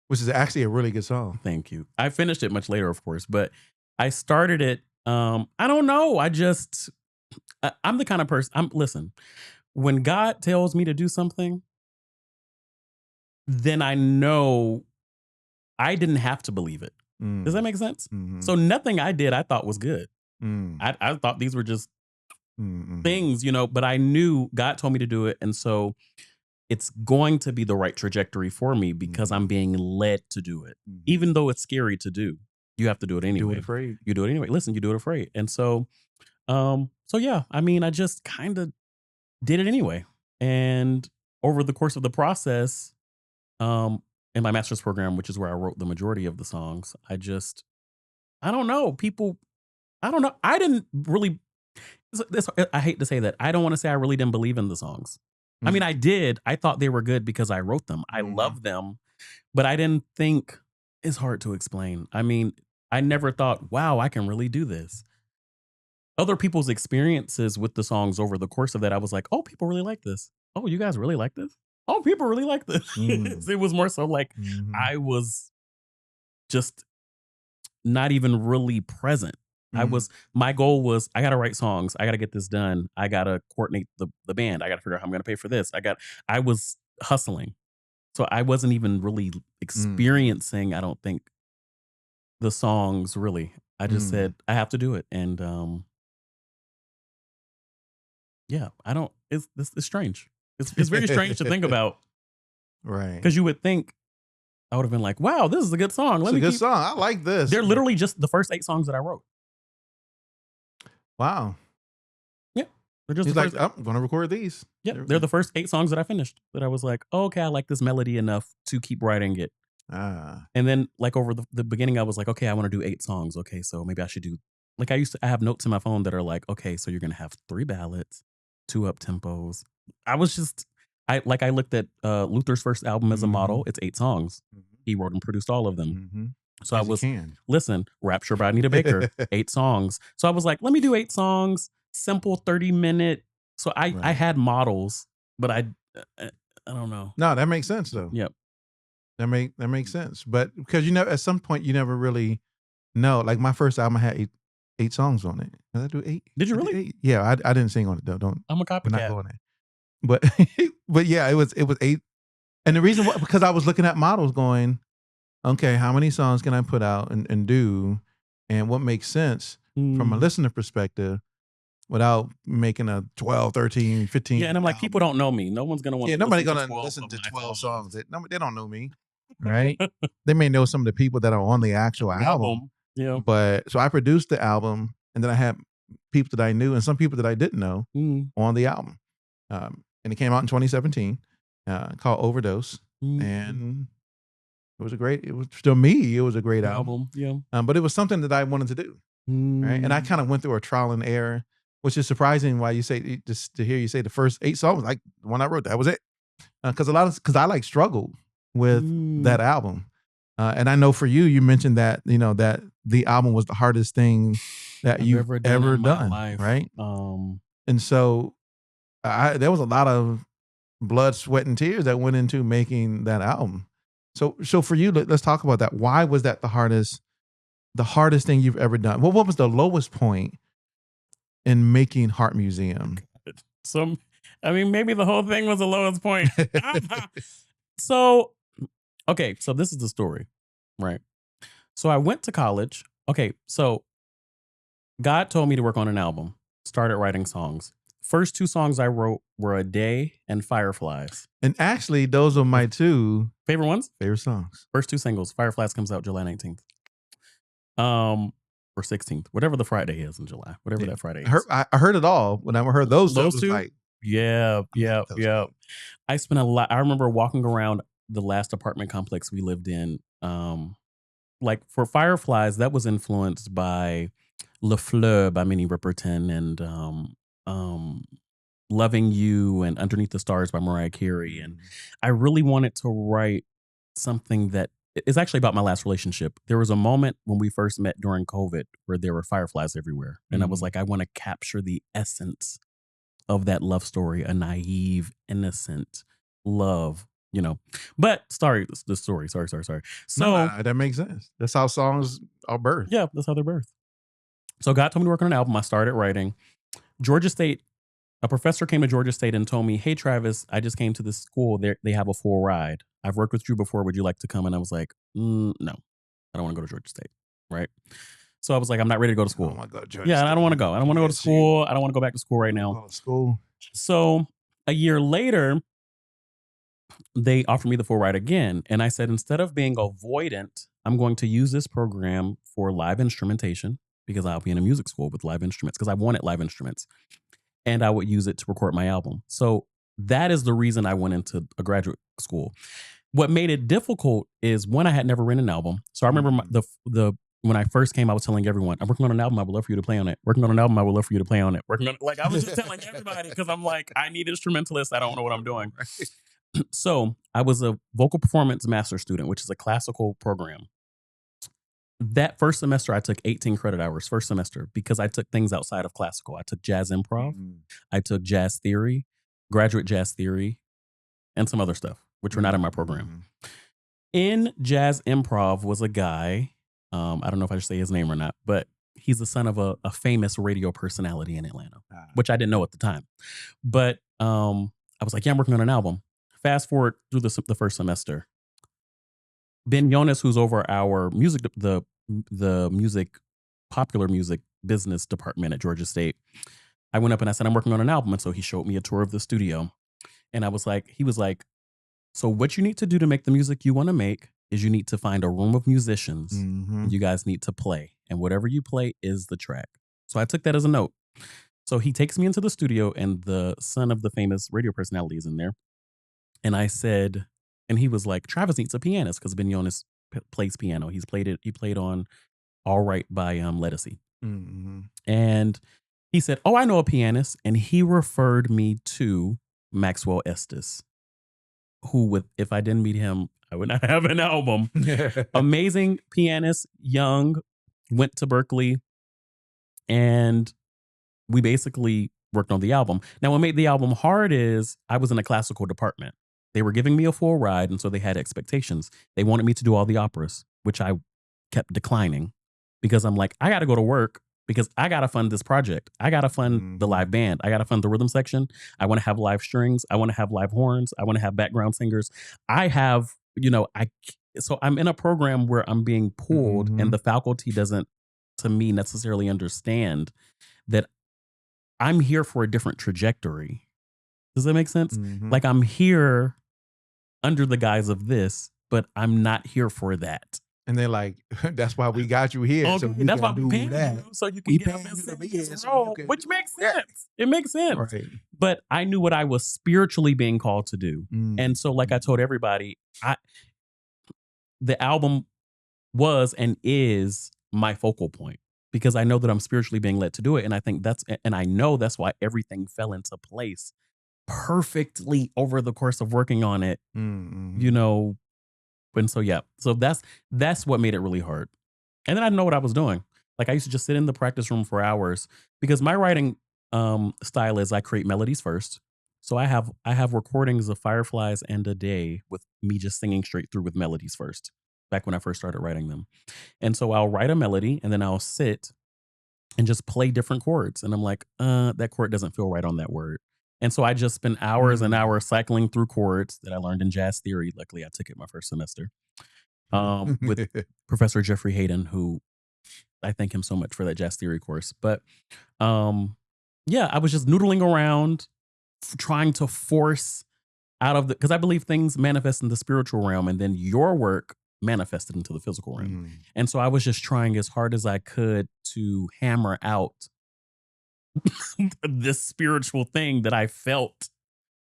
Which is actually a really good song. Thank you. I finished it much later, of course, but I started it. I don't know. I'm the kind of person, listen, when God tells me to do something, then I know I didn't have to believe it. Does that make sense? So nothing I did I thought was good. I thought these were just things, but I knew God told me to do it. And so it's going to be the right trajectory for me because I'm being led to do it. Even though it's scary to do, you have to do it anyway. Do it afraid. You do it anyway. Listen, you do it afraid. And so yeah, I mean, I just kind of did it anyway. And over the course of the process, in my master's program, which is where I wrote the majority of the songs, I don't know. I didn't really, I hate to say that. I don't want to say I really didn't believe in the songs. I mean, I did. I thought they were good because I wrote them. I love them, but I didn't think, it's hard to explain. I mean, I never thought, wow, I can really do this. Other people's experiences with the songs over the course of that, I was like, oh, people really like this. Oh, you guys really like this? Oh, people really like this. It was more so like I was just not even really present. My goal was, I got to write songs. I got to get this done. I got to coordinate the band. I got to figure out how I'm going to pay for this. I was hustling. So I wasn't even really experiencing, I don't think, the songs really. I just said, I have to do it. And yeah, it's strange. It's very strange to think about. Right. Because you would think, I would have been like, wow, this is a good song. It's a good song. I like this. They're literally just the first 8 songs that I wrote. Wow. Yeah. They're just I'm going to record these. Yeah. They're the first 8 songs that I finished. That I was like, oh, okay, I like this melody enough to keep writing it. And then like over the beginning, I was like, okay, I want to do 8 songs. Okay, so maybe I should do, like I have notes in my phone that are like, okay, so you're going to have 3 ballads, 2 up tempos. I looked at Luther's first album as a model. It's 8 songs. He wrote and produced all of them. So listen, Rapture by Anita Baker, 8 songs. So I was like, let me do 8 songs, simple 30-minute. So I had models, but I don't know. No, that makes sense though. Yep. That makes sense. But because at some point you never really know. Like my first album had 8 songs on it. Did I do 8? Did you really? 8? Yeah, I didn't sing on it though. I'm a copycat. We're not going there. But yeah, it was 8. And the reason why, because I was looking at models going, okay, how many songs can I put out and do, and what makes sense from a listener perspective without making a 12, 13, 15. Yeah, and I'm like, people don't know me. No one's going to want to nobody's going to listen to 12 songs. They don't know me, right? They may know some of the people that are on the actual album. Yeah. But so I produced the album, and then I had people that I knew and some people that I didn't know on the album. And it came out in 2017 called Overdose. And It was a great album. Yeah. But it was something that I wanted to do. Right. And I kind of went through a trial and error, which is surprising why you say, just to hear you say the first 8 songs, like the one I wrote, that was it. Because I like struggled with that album. And I know for you, you mentioned that, that the album was the hardest thing that you've ever done. Right. And so there was a lot of blood, sweat, and tears that went into making that album. So for you, let's talk about that. Why was that the hardest thing you've ever done? Well, what was the lowest point in making Heart Museum? So, I mean, maybe the whole thing was the lowest point. So this is the story, right? So I went to college. Okay, so God told me to work on an album. Started writing songs. First 2 songs I wrote were A Day and Fireflies. And actually, those are my 2 favorite ones. Favorite songs. First 2 singles. Fireflies comes out July 19th. Or 16th, whatever the Friday is in July, whatever that Friday is. I heard it all. When I heard those 2, like, yeah. I spent a lot. I remember walking around the last apartment complex we lived in. Like for Fireflies, that was influenced by Le Fleur by Minnie Riperton and Loving You and Underneath the Stars by Mariah Carey. And I really wanted to write something that is actually about my last relationship. There was a moment when we first met during COVID where there were fireflies everywhere. And I was like, I want to capture the essence of that love story, a naive, innocent love, But sorry. So no, that makes sense. That's how songs are birthed. Yeah, that's how they're birthed. So God told me to work on an album. I started writing. Georgia State, a professor came to Georgia State and told me, hey, Travis, I just came to this school. They have a full ride. I've worked with you before. Would you like to come? And I was like, no, I don't want to go to Georgia State. Right. So I was like, I'm not ready to go to school. I don't want to go. I don't want to go to school. I don't want to go back to school right now. So a year later, they offered me the full ride again. And I said, instead of being avoidant, I'm going to use this program for live instrumentation because I'll be in a music school with live instruments because I wanted live instruments. And I would use it to record my album. So that is the reason I went into a graduate school. What made it difficult is when I had never written an album. So I remember when I first came, I was telling everyone, I'm working on an album. I would love for you to play on it. Working on an album. I would love for you to play on it. I was just telling everybody because I'm like, I need instrumentalists. I don't know what I'm doing. So I was a vocal performance master student, which is a classical program. That first semester, I took 18 credit hours first semester because I took things outside of classical. I took jazz improv. I took jazz theory, graduate jazz theory, and some other stuff, which were not in my program. In jazz improv was a guy, I don't know if I should say his name or not, but he's the son of a famous radio personality in Atlanta, which I didn't know at the time. But I was like, yeah, I'm working on an album. Fast forward through the first semester. Ben Jonas, who's over our music, the popular music business department at Georgia State, I went up and I said, I'm working on an album. And so he showed me a tour of the studio. And he was like, so what you need to do to make the music you want to make is you need to find a room of musicians. And you guys need to play. And whatever you play is the track. So I took that as a note. So he takes me into the studio and the son of the famous radio personality is in there. And I said, and he was like, Travis needs a pianist because Ben Jonas plays piano. He played on All Right by Lettucey. And he said, oh, I know a pianist. And he referred me to Maxwell Estus, who if I didn't meet him, I would not have an album. Amazing pianist, young, went to Berkeley. And we basically worked on the album. Now, what made the album hard is I was in a classical department. They were giving me a full ride, and so they had expectations. They wanted me to do all the operas, which I kept declining because I'm like, I got to go to work because I got to fund this project. I got to fund the live band. I got to fund the rhythm section. I want to have live strings. I want to have live horns. I want to have background singers. I have, so I'm in a program where I'm being pulled and the faculty doesn't, to me, necessarily understand that I'm here for a different trajectory. Does that make sense? Like I'm here under the guise of this, but I'm not here for that. And they're like, that's why we got you here. Okay, so that's why we paying you, so you can get up and sing this role, which makes sense. It makes sense. Right. But I knew what I was spiritually being called to do. And so like I told everybody, the album was and is my focal point because I know that I'm spiritually being led to do it. And I know that's why everything fell into place perfectly over the course of working on it, you know. And so, yeah, so that's what made it really hard. And then I didn't know what I was doing. Like I used to just sit in the practice room for hours because my writing style is I create melodies first. So I have recordings of Fireflies and A Day with me just singing straight through with melodies first, back when I first started writing them. And so I'll write a melody and then I'll sit and just play different chords. And I'm like, that chord doesn't feel right on that word. And so I just spend hours and hours cycling through chords that I learned in jazz theory. Luckily, I took it my first semester with Professor Jeffrey Hayden, who I thank him so much for that jazz theory course. But yeah, I was just noodling around trying to force out of because I believe things manifest in the spiritual realm and then your work manifested into the physical realm. And so I was just trying as hard as I could to hammer out this spiritual thing that I felt,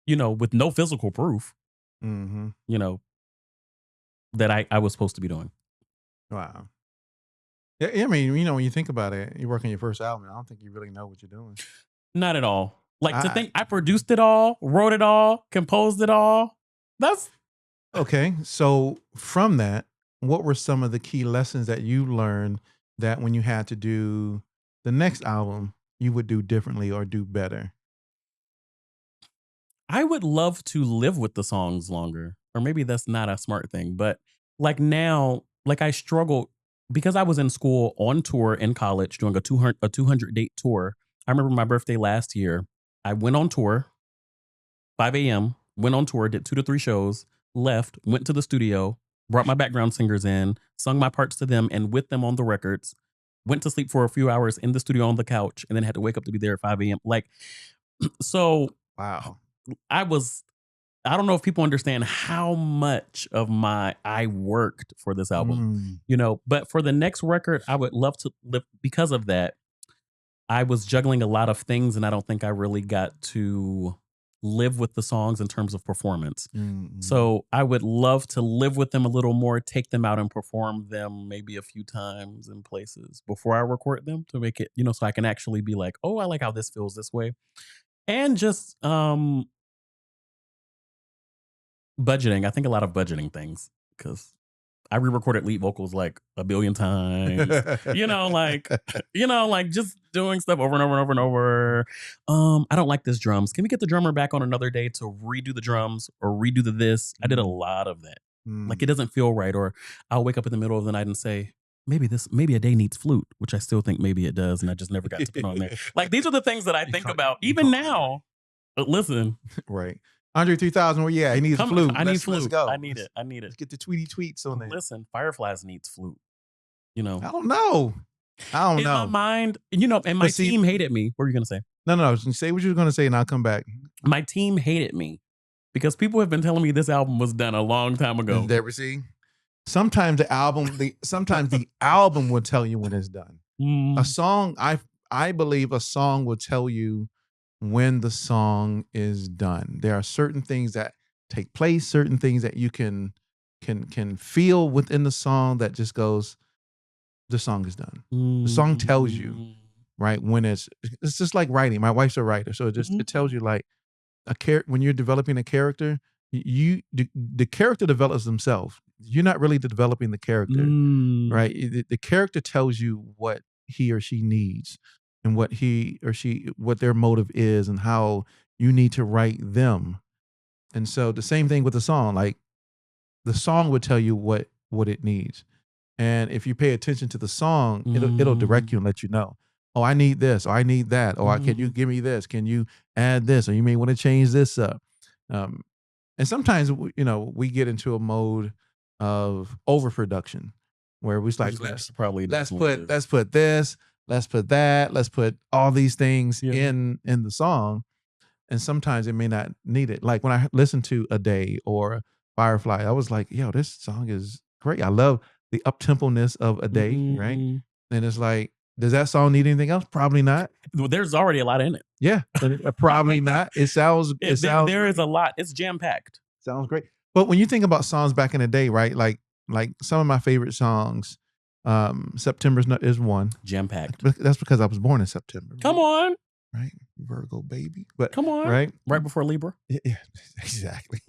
you know, with no physical proof, you know, that I was supposed to be doing. Wow. Yeah, I mean, you know, when you think about it, you work on your first album, I don't think you really know what you're doing. Not at all. Like to think I produced it all, wrote it all, composed it all. That's okay. So from that, what were some of the key lessons that you learned that when you had to do the next album, you would do differently or do better? I would love to live with the songs longer, or maybe that's not a smart thing, but like now, like I struggled because I was in school on tour in college doing a 200 date tour. I remember my birthday last year. I went on tour, 5 a.m., went on tour, did 2 to 3 shows, left, went to the studio, brought my background singers in, sung my parts to them and with them on the records, went to sleep for a few hours in the studio on the couch, and then had to wake up to be there at 5 a.m. Like, so wow. I don't know if people understand how much of I worked for this album, you know, but for the next record, I would love to live because of that. I was juggling a lot of things and I don't think I really got to live with the songs in terms of performance. So I would love to live with them a little more, take them out and perform them maybe a few times in places before I record them to make it, you know, so I can actually be like, oh, I like how this feels this way. And just budgeting. I think a lot of budgeting things because I re-recorded lead vocals like a billion times, you know, like just doing stuff over and over and over and over. I don't like this drums. Can we get the drummer back on another day to redo the drums or redo this? I did a lot of that. Like it doesn't feel right. Or I'll wake up in the middle of the night and say, maybe A Day needs flute, which I still think maybe it does. And I just never got to put on there. Like these are the things that I think about even now. But listen. Right. Andre 3000, where he needs a flute. I need flute. Let's go. I need it. Let's get the tweety tweets on there. Listen, Fireflies needs flute. You know. I don't know. In my mind, you know, and my team hated me. What were you going to say? No. Say what you were going to say and I'll come back. My team hated me because people have been telling me this album was done a long time ago. Never see. Sometimes the album will tell you when it's done. A song, I believe a song will tell you when the song is done. There are certain things that take place, certain things that you can feel within the song that just goes, the song is done. The song tells you, right? When it's just like writing. My wife's a writer, so it tells you like when you're developing a character, the character develops themselves. You're not really developing the character, right? The character tells you what he or she needs and what what their motive is and how you need to write them. And so the same thing with the song, like the song would tell you what it needs. And if you pay attention to the song, it'll direct you and let you know, oh, I need this, or I need that, or can you give me this? Can you add this? Or you may want to change this up. And sometimes, you know, we get into a mode of overproduction where we like, let's put this, let's put that, let's put all these things in the song. And sometimes it may not need it. Like when I listened to A Day or Firefly, I was like, yo, this song is great. I love the up-tempo-ness of A Day, right? And it's like, does that song need anything else? Probably not. Well, there's already a lot in it. Yeah, probably not. It sounds there is a lot. It's jam-packed. Sounds great. But when you think about songs back in the day, right? Like like some of my favorite songs. September is one. Jam packed. That's because I was born in September. Come on. Right, Virgo baby. But come on. Right before Libra. Yeah, exactly.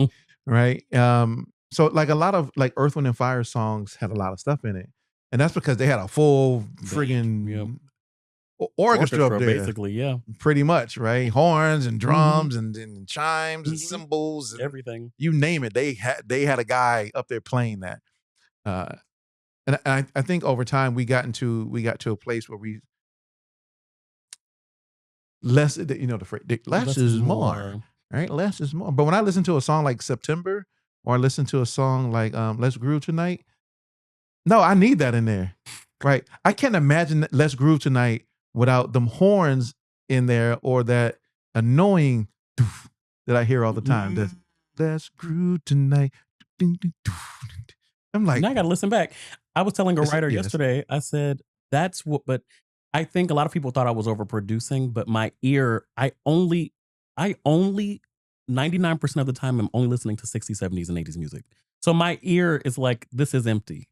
Right. So like a lot of like Earth, Wind and Fire songs had a lot of stuff in it, and that's because they had a full friggin' orchestra up there, basically. Yeah, pretty much. Right, horns and drums and chimes and cymbals, and everything. You name it. They had a guy up there playing that. And I think over time we got to a place where we less, the phrase, less is more. Right, less is more. But when I listen to a song like September, or I listen to a song like Let's Groove Tonight, no, I need that in there. Right, I can't imagine Let's Groove Tonight without them horns in there, or that annoying that I hear all the time. That Let's Groove Tonight. I'm like, now I got to listen back. I was telling a writer yesterday, I said, that's what, but I think a lot of people thought I was overproducing, but my ear, I only 99% of the time I'm only listening to 60s, 70s, and 80s music. So my ear is like, this is empty.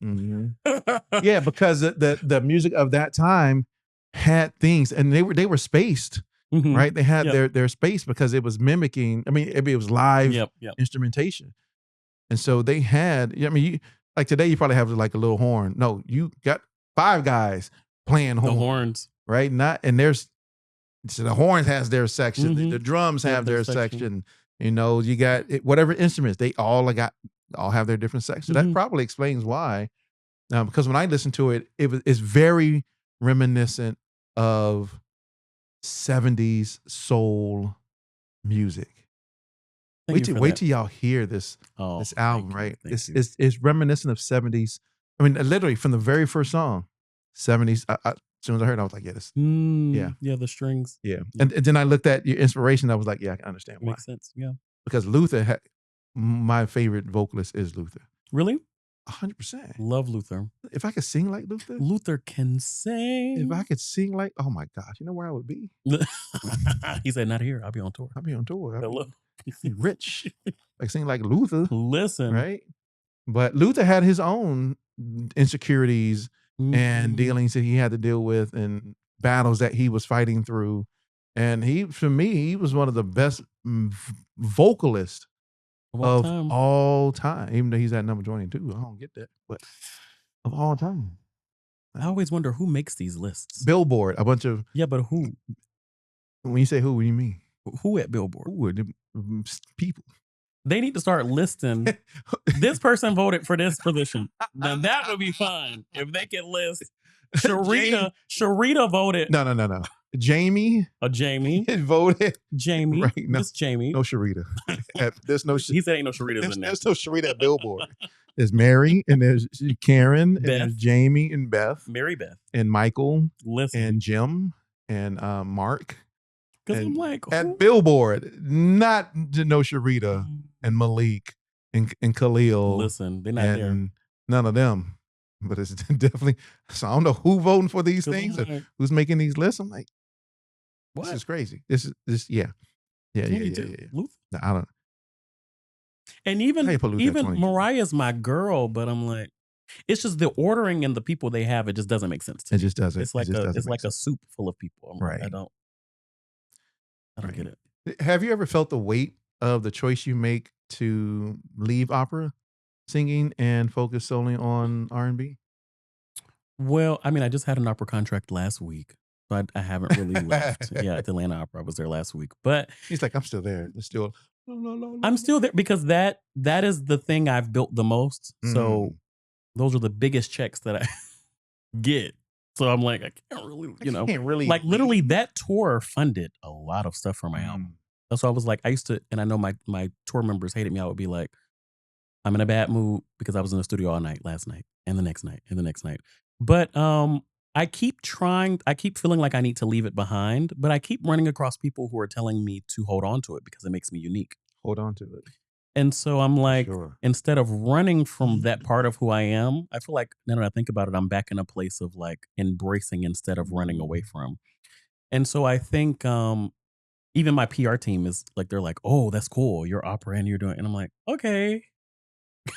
Yeah, because the music of that time had things, and they were spaced. Right? They had their space because it was mimicking, it was live instrumentation. And so they had, like today you probably have like a little horn. No, you got 5 guys playing horns. Right? So the horns has their section, the drums have their section. You got whatever instruments, they all have their different sections. That probably explains why. Because when I listen to it, it's very reminiscent of 70s soul music. Wait till y'all hear this album, right? It's reminiscent of 70s. Literally from the very first song, 70s. As soon as I heard it, I was like, the strings. Yeah. And then I looked at your inspiration. I was like, yeah, I can understand why. Makes sense. Yeah. Because Luther my favorite vocalist is Luther. Really? 100%. Love Luther. If I could sing like Luther. Luther can sing. If I could sing like, oh my gosh, you know where I would be? He said, not here. I'll be on tour. I'll be on tour. I'll be rich. Like sing like Luther. Listen. Right? But Luther had his own insecurities and dealings that he had to deal with, and battles that he was fighting through. And for me, he was one of the best vocalists of all time. Even though he's at number 22. I don't get that. But of all time. I always wonder who makes these lists. Billboard, a bunch of... Yeah, but who? When you say who, what do you mean? Who at Billboard? Who are the people? They need to start listing. This person voted for this position. Now that would be fun if they could list. Sharita voted. No. Jamie. Jamie voted. Jamie. Right, no, Miss Jamie. No Sharita. There's no. He said ain't no Sharitas in there. There's no Sharita at Billboard. There's Mary, and there's Karen, Beth. And there's Jamie and Beth. Mary Beth. And Michael. Listen. And Jim. And Mark. Because I'm like, at Billboard, not no Sharita and Malik and Khalil. Listen, they're not there. None of them. But it's definitely, so I don't know who voting for these things or who's making these lists. I'm like, what? This is crazy. Yeah. Luther? No, I don't. And even Mariah's my girl, but I'm like, it's just the ordering and the people they have. It just doesn't make sense to me. It just doesn't. It's like a soup full of people. Right. I don't get it. Have you ever felt the weight of the choice you make to leave opera singing and focus solely on R&B? Well, I just had an opera contract last week, but I haven't really left. Yeah, at the Atlanta Opera, I was there last week. But he's like, I'm still there. I'm still there because that is the thing I've built the most. So those are the biggest checks that I get. So I'm like, I can't really, like literally that tour funded a lot of stuff for my album. That's why I was like, I used to, and I know my tour members hated me. I would be like, I'm in a bad mood because I was in the studio all night last night and the next night and the next night. But I keep feeling like I need to leave it behind, but I keep running across people who are telling me to hold on to it because it makes me unique. Hold on to it. And so I'm like, instead of running from that part of who I am, I feel like now that I think about it, I'm back in a place of like embracing instead of running away from. And so I think even my PR team is like, they're like, oh, that's cool. You're opera and you're doing, and I'm like, okay,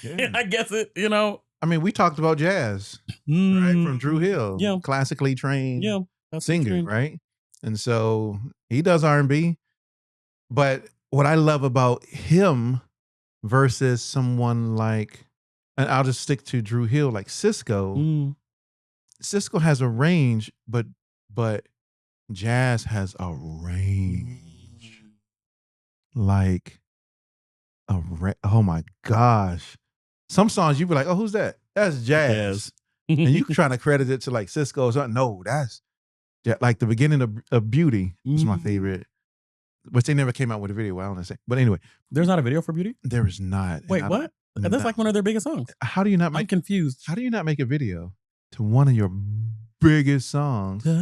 yeah. I guess it, I mean, we talked about jazz, right? From Drew Hill, Yeah. classically trained singer, trained. right? And so he does R&B. But what I love about him versus someone like, and I'll just stick to Drew Hill, like Cisco. Cisco has a range, but jazz has a range. Like oh my gosh. Some songs you be like, oh, who's that? That's jazz. And you trying to credit it to like Cisco or something. No, that's like the beginning of Beauty was my favorite. Which they never came out with a video. I don't understand. But anyway. There's not a video for Beauty? There is not. Wait, what? That's like one of their biggest songs. How do you not make? I'm confused. How do you not make a video to one of your biggest songs? That's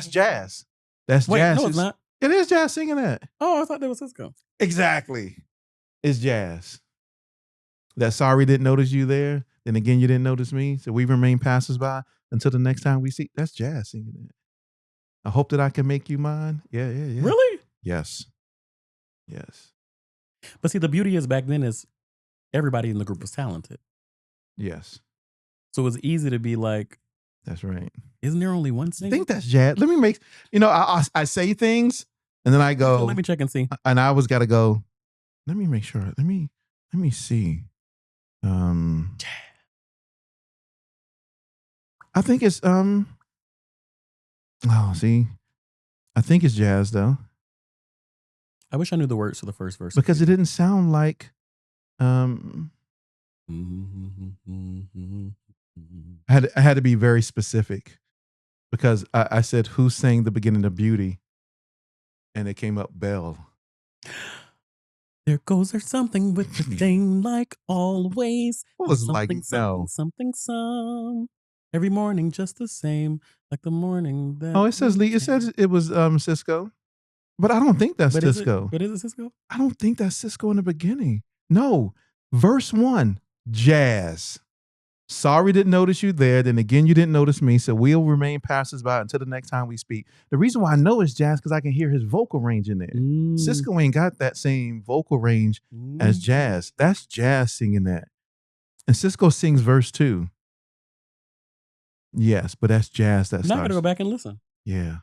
jazz. That's jazz. No, it's not. It is jazz singing that. Oh, I thought that was Cisco. Exactly. It's jazz. That sorry didn't notice you there. Then again, you didn't notice me. So we remain passersby until the next time we see. That's jazz singing it. I hope that I can make you mine. Yeah. Really? Yes. But see, the beauty is back then is everybody in the group was talented. Yes. So it was easy to be like, that's right. Isn't there only one singer? I think that's jazz. Let me make, I say things and then I go. Let me check and see. And I always got to go, let me make sure. Let me see. I think it's, see, I think it's jazz though. I wish I knew the words to the first verse. Because it didn't sound like, I had to be very specific because I said, who sang the beginning of Beauty? And it came up Belle. There goes there's something with the thing like always. What was something, like, no. Something, some. Every morning just the same, like the morning that. Oh, it says it was Cisco. But I don't think that's Cisco. But is it Cisco? I don't think that's Cisco in the beginning. No. Verse 1, jazz. Sorry didn't notice you there. Then again, you didn't notice me. So we'll remain passersby until the next time we speak. The reason why I know it's jazz because I can hear his vocal range in there. Cisco ain't got that same vocal range as jazz. That's jazz singing that. And Cisco sings verse 2. Yes, but that's jazz. That's not going to go back and listen. Yeah.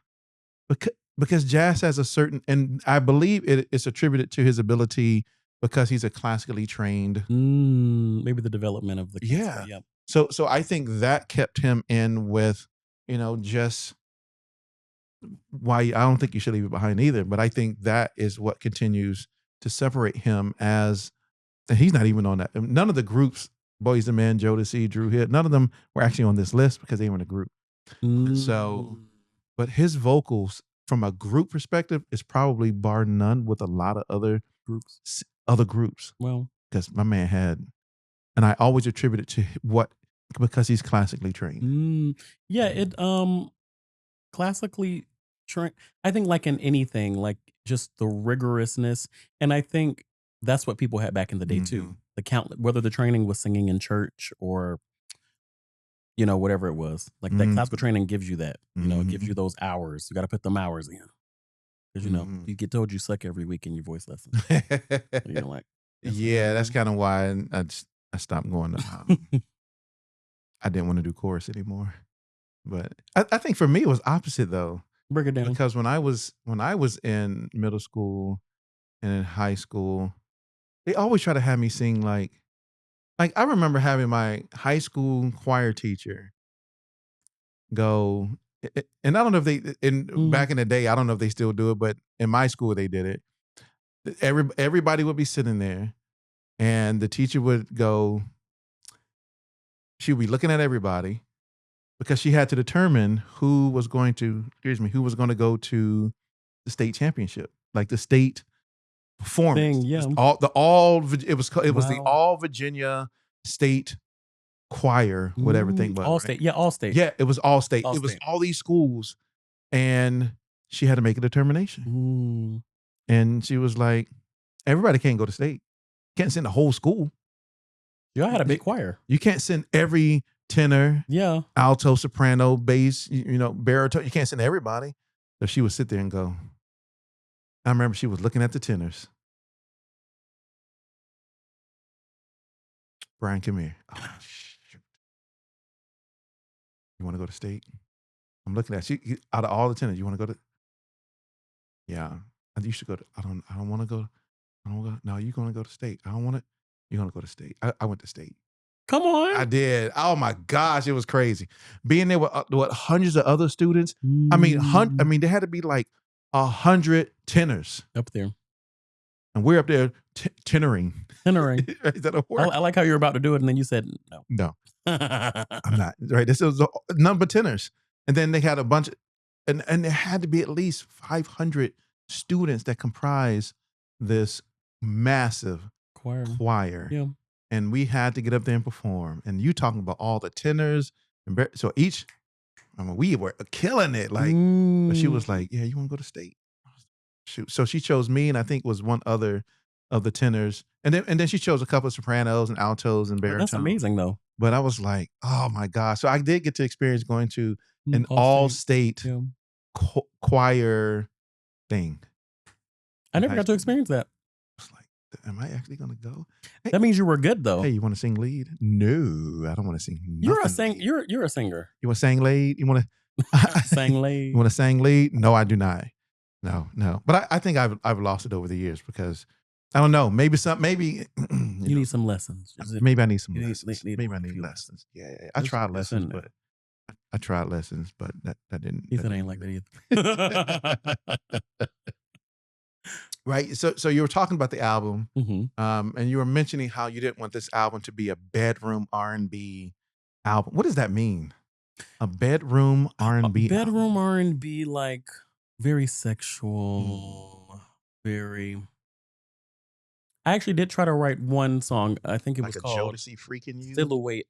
Because jazz has a certain, and I believe it's attributed to his ability because he's a classically trained. Maybe the development of the. Yeah. Yep. So I think that kept him in with, just why I don't think you should leave it behind either. But I think that is what continues to separate him and he's not even on that. None of the groups, Boyz II Men, Jodeci, Drew Hill, none of them were actually on this list because they were in a group. So, but his vocals from a group perspective is probably bar none with a lot of other groups. Well, because my man had, and I always attribute it to because he's classically trained. Yeah, it classically trained. I think like in anything, like just the rigorousness, and I think that's what people had back in the day too. Whether the training was singing in church or whatever it was, like that classical training gives you that. It gives you those hours. You got to put them hours in. Because you get told you suck every week in your voice lessons. You're like, yeah, that's kind of why I stopped going to. I didn't want to do chorus anymore. But I think for me it was opposite though. Break it down. Because when I was in middle school and in high school, they always try to have me sing like I remember having my high school choir teacher go, and I don't know if they back in the day, I don't know if they still do it, but in my school they did it. Everybody would be sitting there and the teacher would go, she would be looking at everybody because she had to determine who was going to go to the state championship, like the state performance. Yeah. It was the All Virginia State Choir, whatever thing was. All state. Yeah, all state. Yeah, it was all state. It was all these schools. And she had to make a determination. And she was like, everybody can't go to state. Can't send the whole school. Y'all had a big choir. You can't send every tenor, alto, soprano, bass, baritone. You can't send everybody. So she would sit there and go. I remember she was looking at the tenors. Brian, come here. Oh, shoot. You want to go to state? I'm looking at you. Out of all the tenors, you want to go to? Yeah, you should go to. I don't want to go. I don't want to go. No, you're going to go to state. I don't want to. You're going to go to state. I went to state. Come on. I did. Oh my gosh, it was crazy. Being there with hundreds of other students. I mean, there had to be like 100 tenors up there. And we're up there tenoring. Tenoring. Is that a word? I like how you were about to do it and then you said no. No. I'm not. Right. This was a number of tenors. And then they had a bunch of, and there had to be at least 500 students that comprise this massive choir. Yeah. And we had to get up there and perform. And you talking about all the tenors. And so we were killing it. Like, but she was like, yeah, you want to go to state? Shoot. So she chose me, and I think was one other of the tenors. And then she chose a couple of sopranos and altos and baritone. That's amazing, though. But I was like, oh my gosh. So I did get to experience going to an all-state choir thing. I never got to experience that. I was like, am I actually going to go? Hey, that means you were good, though. Hey, you want to sing lead? No, I don't want to sing nothing. You're a singer. You want to sing lead? You want to sing lead? You want to sing lead? No, I do not. No. But I think I've lost it over the years because I don't know. Maybe you need some lessons. Maybe I need some lessons. Maybe I need lessons. Yeah. I tried lessons, but that didn't. Ethan ain't like that either. Right. So you were talking about the album, and you were mentioning how you didn't want this album to be a bedroom R&B album. What does that mean? A bedroom R&B. Bedroom R&B, like very sexual, very. I actually did try to write one song. I think it was called Jodeci Freaking You.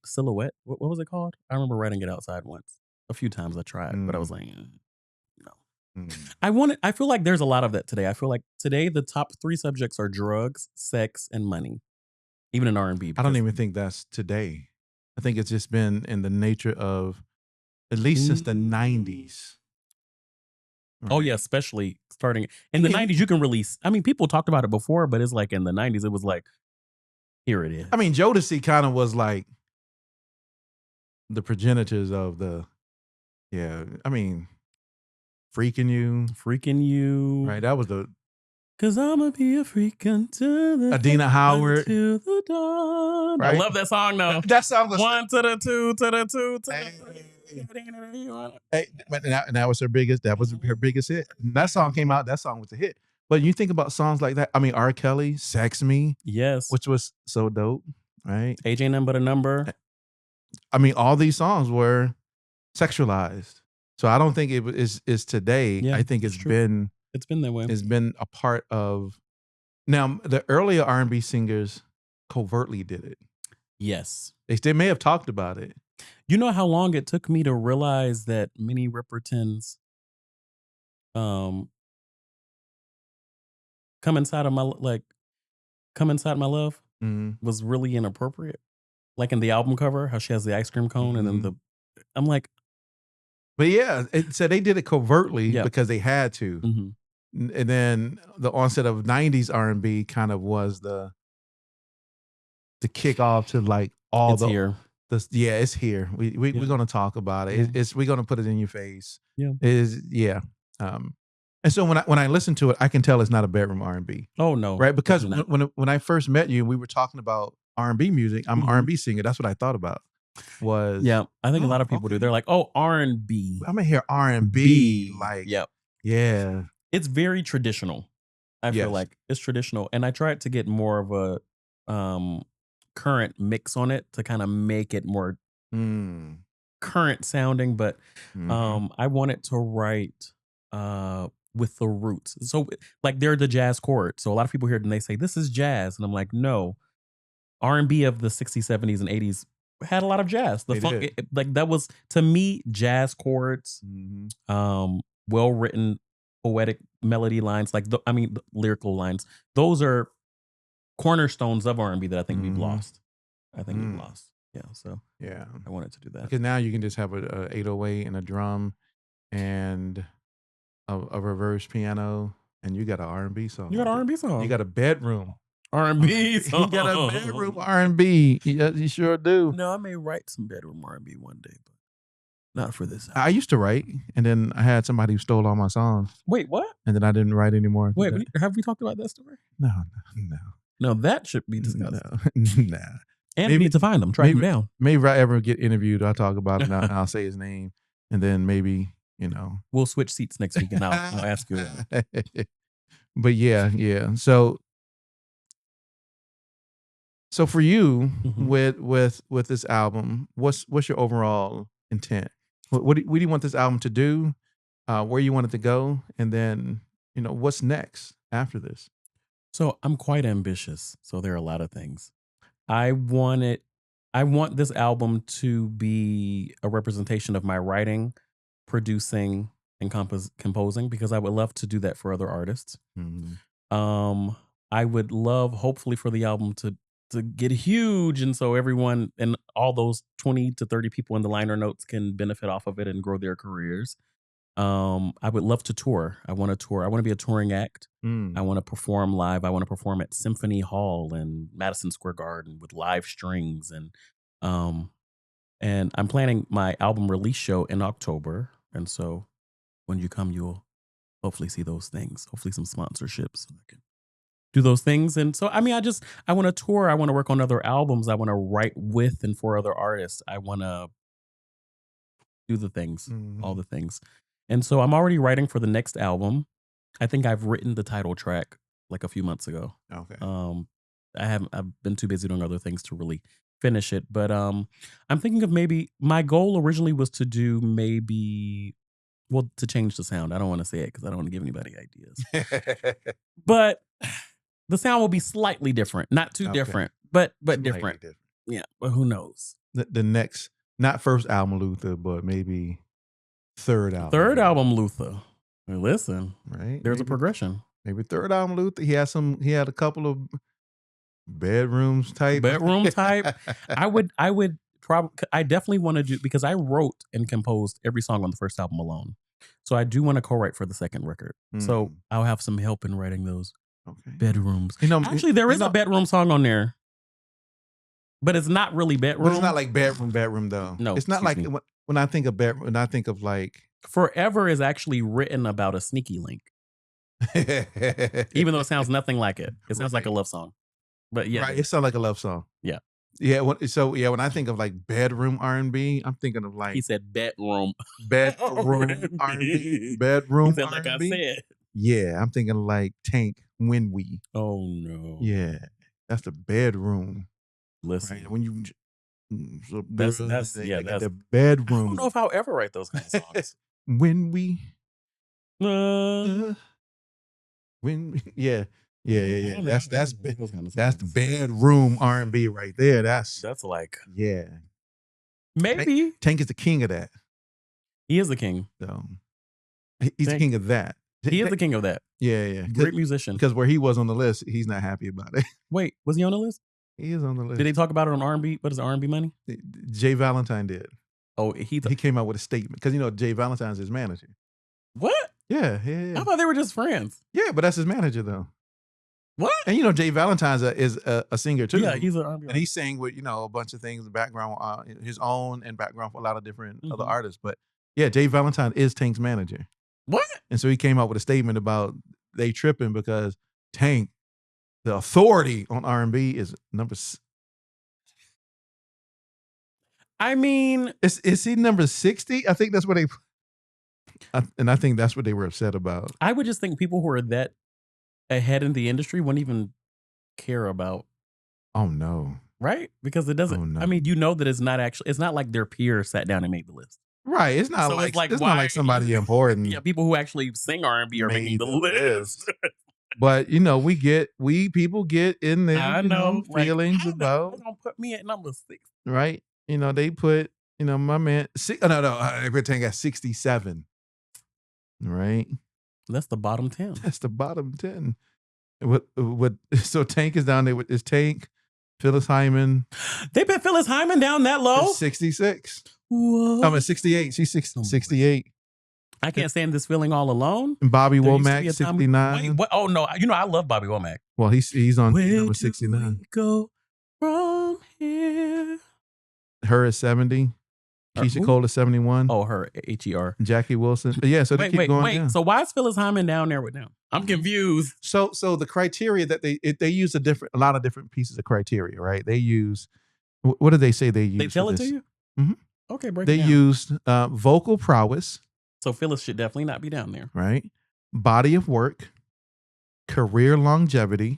Silhouette. What was it called? I remember writing it outside once. A few times I tried, but I was like, no. I feel like there's a lot of that today. I feel like today the top 3 subjects are drugs, sex, and money. Even in R&B. I don't even think that's today. I think it's just been in the nature of at least since the 90s. Right. Oh yeah, especially starting in the 90s, you can release. I mean, people talked about it before, but it's like in the 90s, it was like, here it is. I mean, Jodeci kind of was like the progenitors of the, I mean, Freaking You. Right, that was the. 'Cause I'ma be a freak until the Adina Howard. To the dawn. Right? I love that song though. That song was 1 to the 2 to the 2 to the 3. Hey, and that was her biggest. That was her biggest hit. And that song came out. That song was a hit. But you think about songs like that. I mean, R. Kelly, "Sex Me," yes, which was so dope, right? Age Ain't Nothing But a Number. I mean, all these songs were sexualized. So I don't think it is today. Yeah, I think it's been that way. It's been a part of. Now, the earlier R&B singers covertly did it. Yes, they may have talked about it. You know how long it took me to realize that Minnie Riperton's "Come Inside of My Love" was really inappropriate. Like in the album cover, how she has the ice cream cone, and then I'm like, but yeah, so they did it covertly because they had to, and then the onset of 90s R&B kind of was the kick off to like all it's here. It's here. We're gonna talk about it. We're gonna put it in your face. Yeah. And so when I listen to it, I can tell it's not a bedroom R&B. Oh no, right? Because when I first met you, we were talking about R&B music. I'm an R&B singer. That's what I thought about. I think a lot of people do. They're like, oh, R&B. I'm gonna hear R&B. Like, yeah. It's very traditional. I feel like it's traditional, and I tried to get more of a current mix on it to kind of make it more current sounding, but I wanted to write with the roots. So like they're the jazz chords. So a lot of people hear it and they say, this is jazz. And I'm like, no. R&B of the 60s, 70s, and 80s had a lot of jazz. The funk, like that was, to me, jazz chords, well-written, poetic melody lines, like the lyrical lines. Those are cornerstones of R&B that I think we've lost. Yeah, so I wanted to do that. Because now you can just have a 808 and a drum and a reverse piano, and you got an R&B song. You got an R&B song. You got a bedroom R&B song. He got a bedroom R&B. You sure do. No, I may write some bedroom R&B one day, but not for this album. I used to write, and then I had somebody who stole all my songs. Wait, what? And then I didn't write anymore. Wait, have we talked about that story? No. No, that should be discussed. Nah. And maybe, need to find him, track him down. Maybe if I ever get interviewed, I'll talk about it and I'll say his name. And then maybe, we'll switch seats next week and I'll ask you that. But yeah. So for you, with this album, what's your overall intent? What do you want this album to do? Where you want it to go? And then, what's next after this? So I'm quite ambitious. So there are a lot of things. I want this album to be a representation of my writing, producing, and composing, because I would love to do that for other artists. Mm-hmm. I would love, hopefully, for the album to get huge, and so everyone and all those 20 to 30 people in the liner notes can benefit off of it and grow their careers. I would love to tour. I want to tour. I want to be a touring act. I want to perform live. I want to perform at Symphony Hall and Madison Square Garden with live strings. And I'm planning my album release show in October. And so when you come, you'll hopefully see those things. Hopefully some sponsorships so I can do those things. And so, I want to tour. I want to work on other albums. I want to write with and for other artists. I want to do the things, all the things. And so I'm already writing for the next album. I think I've written the title track like a few months ago. Okay. I've been too busy doing other things to really finish it. But I'm thinking of maybe, my goal originally was to do to change the sound. I don't want to say it because I don't want to give anybody ideas. But the sound will be slightly different. Not too different, but different. Yeah, but who knows? The next, not first album Luther, but maybe third album. Third album Luther. Listen, right? There's a progression. Maybe third album Luther. He had a couple of bedroom type. I definitely want to do, because I wrote and composed every song on the first album alone. So I do want to co-write for the second record. So I'll have some help in writing those bedrooms. Actually, there is a bedroom song on there, but it's not really bedroom. But it's not like bedroom though. No, it's not like when I think of bedroom. When I think of like Forever is actually written about a sneaky link, even though it sounds nothing like it. It sounds like a love song, but yeah, right. It sounds like a love song. Yeah. Yeah, when I think of like bedroom R&B, I'm thinking of like, he said bedroom R&B, bedroom he said, R&B. like I said. Yeah, I'm thinking like Tank When We. Oh no. Yeah, that's the bedroom. Listen, right? When you that's the bedroom. I don't know if I'll ever write those kinds of songs. When we, when we, yeah. That's the bedroom R&B right there. That's like, yeah. Maybe Tank is the king of that. He is the king. So he's the king of that. He is the king of that. Yeah. Great musician. Because where he was on the list, he's not happy about it. Wait, was he on the list? He is on the list. Did they talk about it on R&B? What is it, R&B Money? Jay Valentine did. Oh, he came out with a statement because Jay Valentine's his manager. What? Yeah. I thought they were just friends. Yeah, but that's his manager though. What? And Jay Valentine's is a singer too. Yeah, he's an R&B. And he sang with a bunch of things, background, his own and background for a lot of different other artists. But yeah, Jay Valentine is Tank's manager. What? And so he came out with a statement about they tripping because Tank, the authority on R&B, is number. I mean, is he number 60? I think that's what they. And I think that's what they were upset about. I would just think people who are that ahead in the industry wouldn't even care about. Oh no! Right? Because it doesn't. Oh, no. I mean, that it's not actually. It's not like their peers sat down and made the list. Right. It's not like it's not like somebody important. Yeah, people who actually sing R&B are making the list. But people get in there. I know feelings about. They're gonna put me at number 6. Right. They put my man. Everything got 67. Right. That's the bottom 10. That's the bottom 10. So Tank is down there with is Tank, Phyllis Hyman. They put Phyllis Hyman down that low? 66. Whoa. I'm at 68. She's 68. I can't stand this feeling all alone. Bobby There used to be Womack, a time- 69. Wait, what? Oh no, you know I love Bobby Womack. Well, he's on Where number do 69. we go from here? Her is 70. Keisha Who? Cole is 71. Oh, her HER. Jackie Wilson. Yeah, so they keep going down. So why is Phyllis Hyman down there with them? I'm confused. So the criteria that they use a lot of different pieces of criteria, right? They use, what did they say they use? They tell for it this? to you? Mhm. Okay, break They it down. used vocal prowess, So Phyllis should definitely not be down there. right? Body of work, career longevity,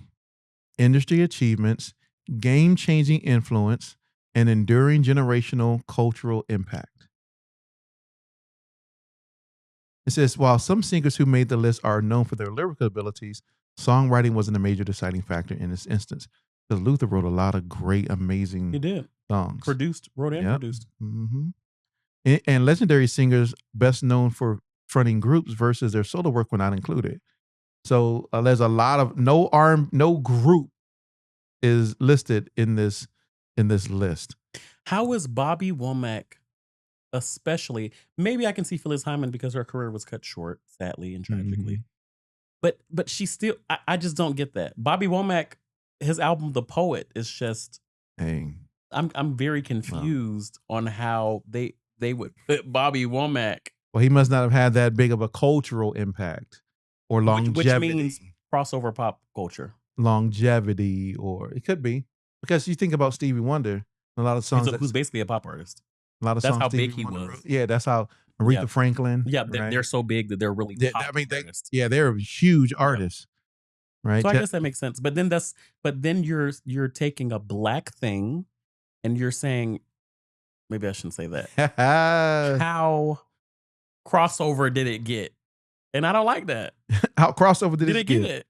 industry achievements, game-changing influence, and enduring generational cultural impact. It says, while some singers who made the list are known for their lyrical abilities, songwriting wasn't a major deciding factor in this instance. Because Luther wrote a lot of great, amazing He did. songs. Wrote and Yep. produced. Mm-hmm. And legendary singers best known for fronting groups versus their solo work were not included. So there's a lot of no group is listed in this list. How is Bobby Womack, especially? Maybe I can see Phyllis Hyman because her career was cut short, sadly and tragically. Mm-hmm. But she still, I just don't get that. Bobby Womack, his album The Poet is just. Hey. I'm very confused on how they would put Bobby Womack. Well, he must not have had that big of a cultural impact or longevity. Which means crossover pop culture. Longevity, or it could be. Because you think about Stevie Wonder, a lot of songs. Who's basically a pop artist. A lot of that's songs how Stevie big he Wonder was. wrote. Yeah, that's how Aretha Franklin. Yeah, right? they're so big that they're really pop artists. They're huge artists. Right. So I guess that makes sense. But then you're taking a black thing and you're saying, maybe I shouldn't say that. How crossover did it get? And I don't like that. How crossover did it get it?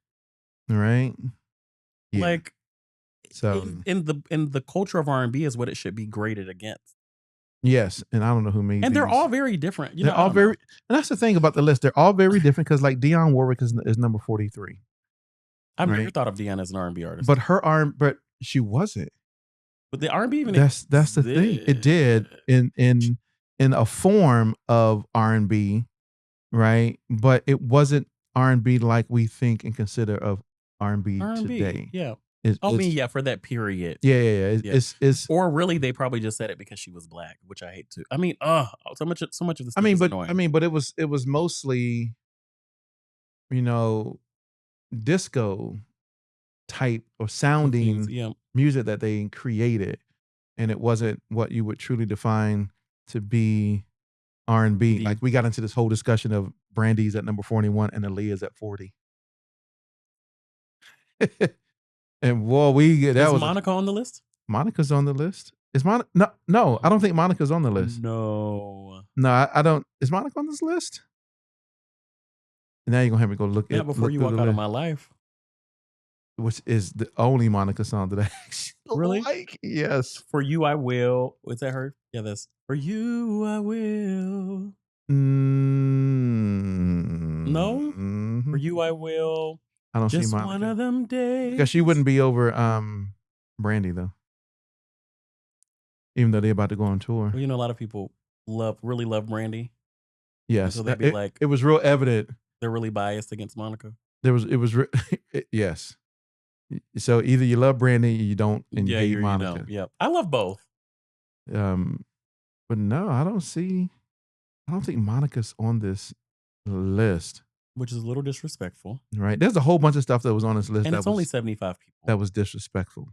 Right. Yeah. Like, so in the culture of R&B is what it should be graded against. Yes, and I don't know who made. And they're all very different. They're all very, and that's the thing about the list. They're all very different because, like, Dionne Warwick is number 43. I've never thought of Dionne as an R&B artist, but she wasn't. But the R&B even that's the thing. It did in a form of R&B, right? But it wasn't R&B like we think and consider of R&B today. Yeah. For that period. Yeah. It's or really they probably just said it because she was black, which I hate to. I mean, so much of this. But it was mostly, disco type or sounding music that they created, and it wasn't what you would truly define to be R&B. Like, we got into this whole discussion of Brandy's at number 41 and Aaliyah's at 40. And is Monica on the list? Monica's on the list. Is Monica? No, I don't think Monica's on the list. No, I don't. Is Monica on this list? Now you're gonna have me go look. Before you walk out of my life, which is the only Monica song that I actually really like. Yes, For You I Will. Was that her? Yeah, that's For You I Will. No, For You I Will. I don't Just see Monica. One of them days. Because she wouldn't be over Brandy though. Even though they're about to go on tour. Well, a lot of people really love Brandy. Yes. So they'd be like, it was real evident. They're really biased against Monica. Yes. So either you love Brandy or you don't, and you hate Monica. Yeah. I love both. But no, I don't think Monica's on this list. Which is a little disrespectful. Right. There's a whole bunch of stuff that was on this list. And it's only 75 people. That was disrespectful.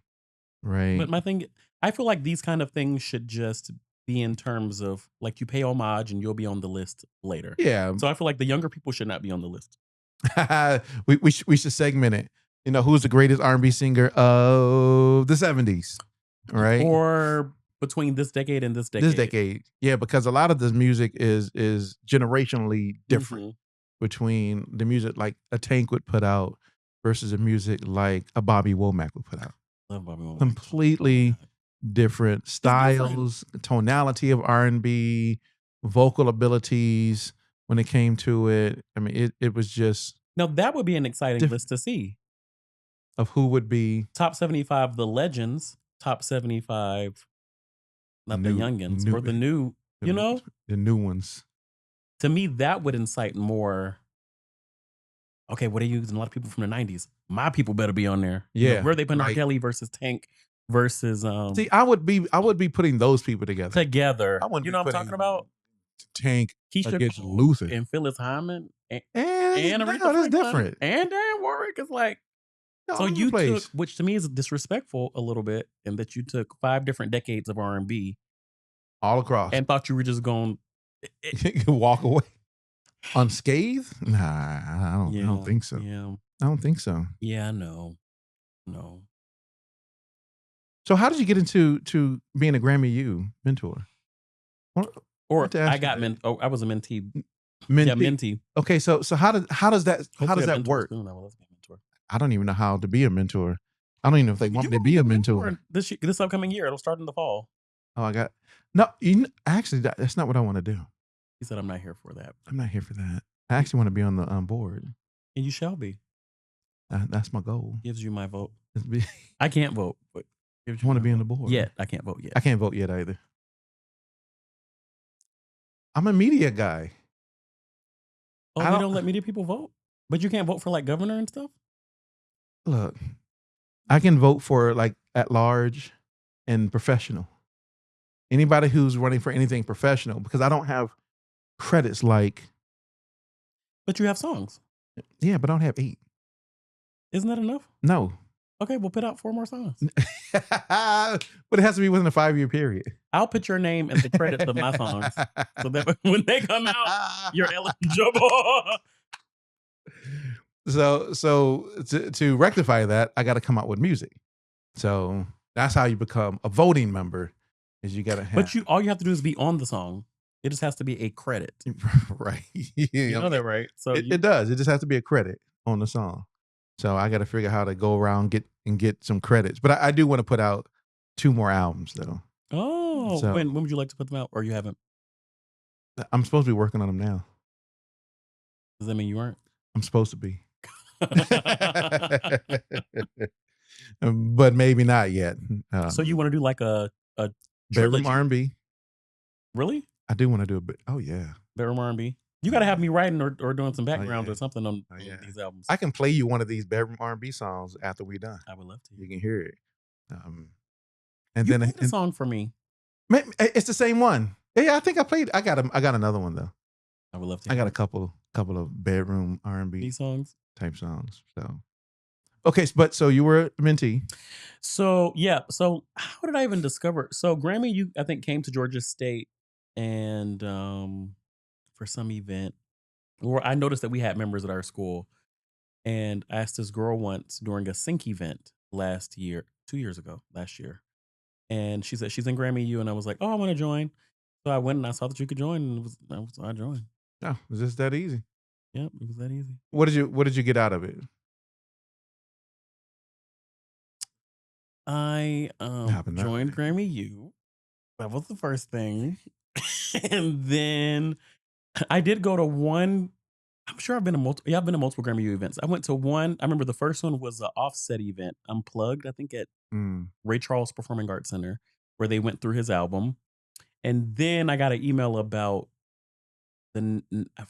Right. But my thing, I feel like these kind of things should just be in terms of, like, you pay homage and you'll be on the list later. Yeah. So I feel like the younger people should not be on the list. we should segment it. Who's the greatest R&B singer of the 70s? Right. Or between this decade and this decade. This decade. Yeah, because a lot of this music is generationally different between the music like a Tank would put out versus the music like a Bobby Womack would put out. Love Bobby Womack. Completely different styles, tonality of R&B, vocal abilities when it came to it. I mean, it was just... Now, that would be an exciting list to see. Of who would be... Top 75, the legends. Top 75, not the youngins. Or the new, The new ones. to me, that would incite more. Okay, what are you using? A lot of people from the 90s. My people better be on there. Yeah, where are they putting R. right. Kelly versus Tank versus See, I would be putting those people together. together. I wouldn't You be know what I'm putting talking about? Tank Keisha against Cole Luther. and Phyllis Hyman and And Aretha no, that's Franklin different. and Dan Warwick is like. All So over the you place. took, which to me is disrespectful a little bit, and that you took 5 different decades of R&B all across and thought you were just going. walk away unscathed. Nah, I don't think so. Yeah, I don't think so. yeah, no. So how did you get into being a Grammy U mentor? Or I got I was a mentee. Mentee. Yeah, mentee. Okay, so how does that work? Soon, I will be a mentor. I don't even know how to be a mentor. I don't even know if they want me to be a mentor. This upcoming year, it'll start in the fall. Oh, actually, that's not what I want to do. He said, "I'm not here for that. I'm not here for that. I actually want to be on the board, and you shall be. That's my goal. Gives you my vote. I can't vote, but I want to be on the board. Yet I can't vote yet. I can't vote yet either. I'm a media guy. Oh, they don't let media people vote? But you can't vote for like governor and stuff? Look, I can vote for like at large and professional. Anybody who's running for anything professional, because I don't have credits like. But you have songs. Yeah, but I don't have 8. Isn't that enough? No. Okay, we'll put out 4 more songs. But it has to be within a 5-year period. I'll put your name in the credits of my songs so that when they come out, you're eligible. So to rectify that, I got to come out with music. So that's how you become a voting member. Is you got to have. But all you have to do is be on the song. It just has to be a credit. Right. You know that, right? So it does. It just has to be a credit on the song. So I got to figure out how to go around get some credits. But I do want to put out 2 more albums though. Oh, so, when would you like to put them out, or you haven't? I'm supposed to be working on them now. Does that mean you aren't? I'm supposed to be. But maybe not yet. So you want to do like a bedroom R&B? Really? I do want to do a bit. Oh yeah, bedroom R&B. You got to have me writing or doing some background or something on these albums. I can play you one of these bedroom R&B songs after we're done. I would love to. You can hear it. And you then played a song for me. It's the same one. Yeah, I think I played. I got another one though. I would love to. I got a couple of bedroom R&B songs type songs. So okay, but so you were a mentee. So yeah. So how did I even discover? So Grammy U, I think, came to Georgia State and for some event where I noticed that we had members at our school, and I asked this girl once during a sync event last year, and she said she's in Grammy U, and I was like, oh, I want to join. So I went and I saw that you could join, and I joined. Oh, was this that easy? Yep, it was that easy. What did you get out of it? I joined Grammy U. That was the first thing. And then I did go to one. I'm sure I've been to multiple Grammy U events. I went to one. I remember the first one was an Offset event, Unplugged, I think at Ray Charles Performing Arts Center, where they went through his album. And then I got an email about I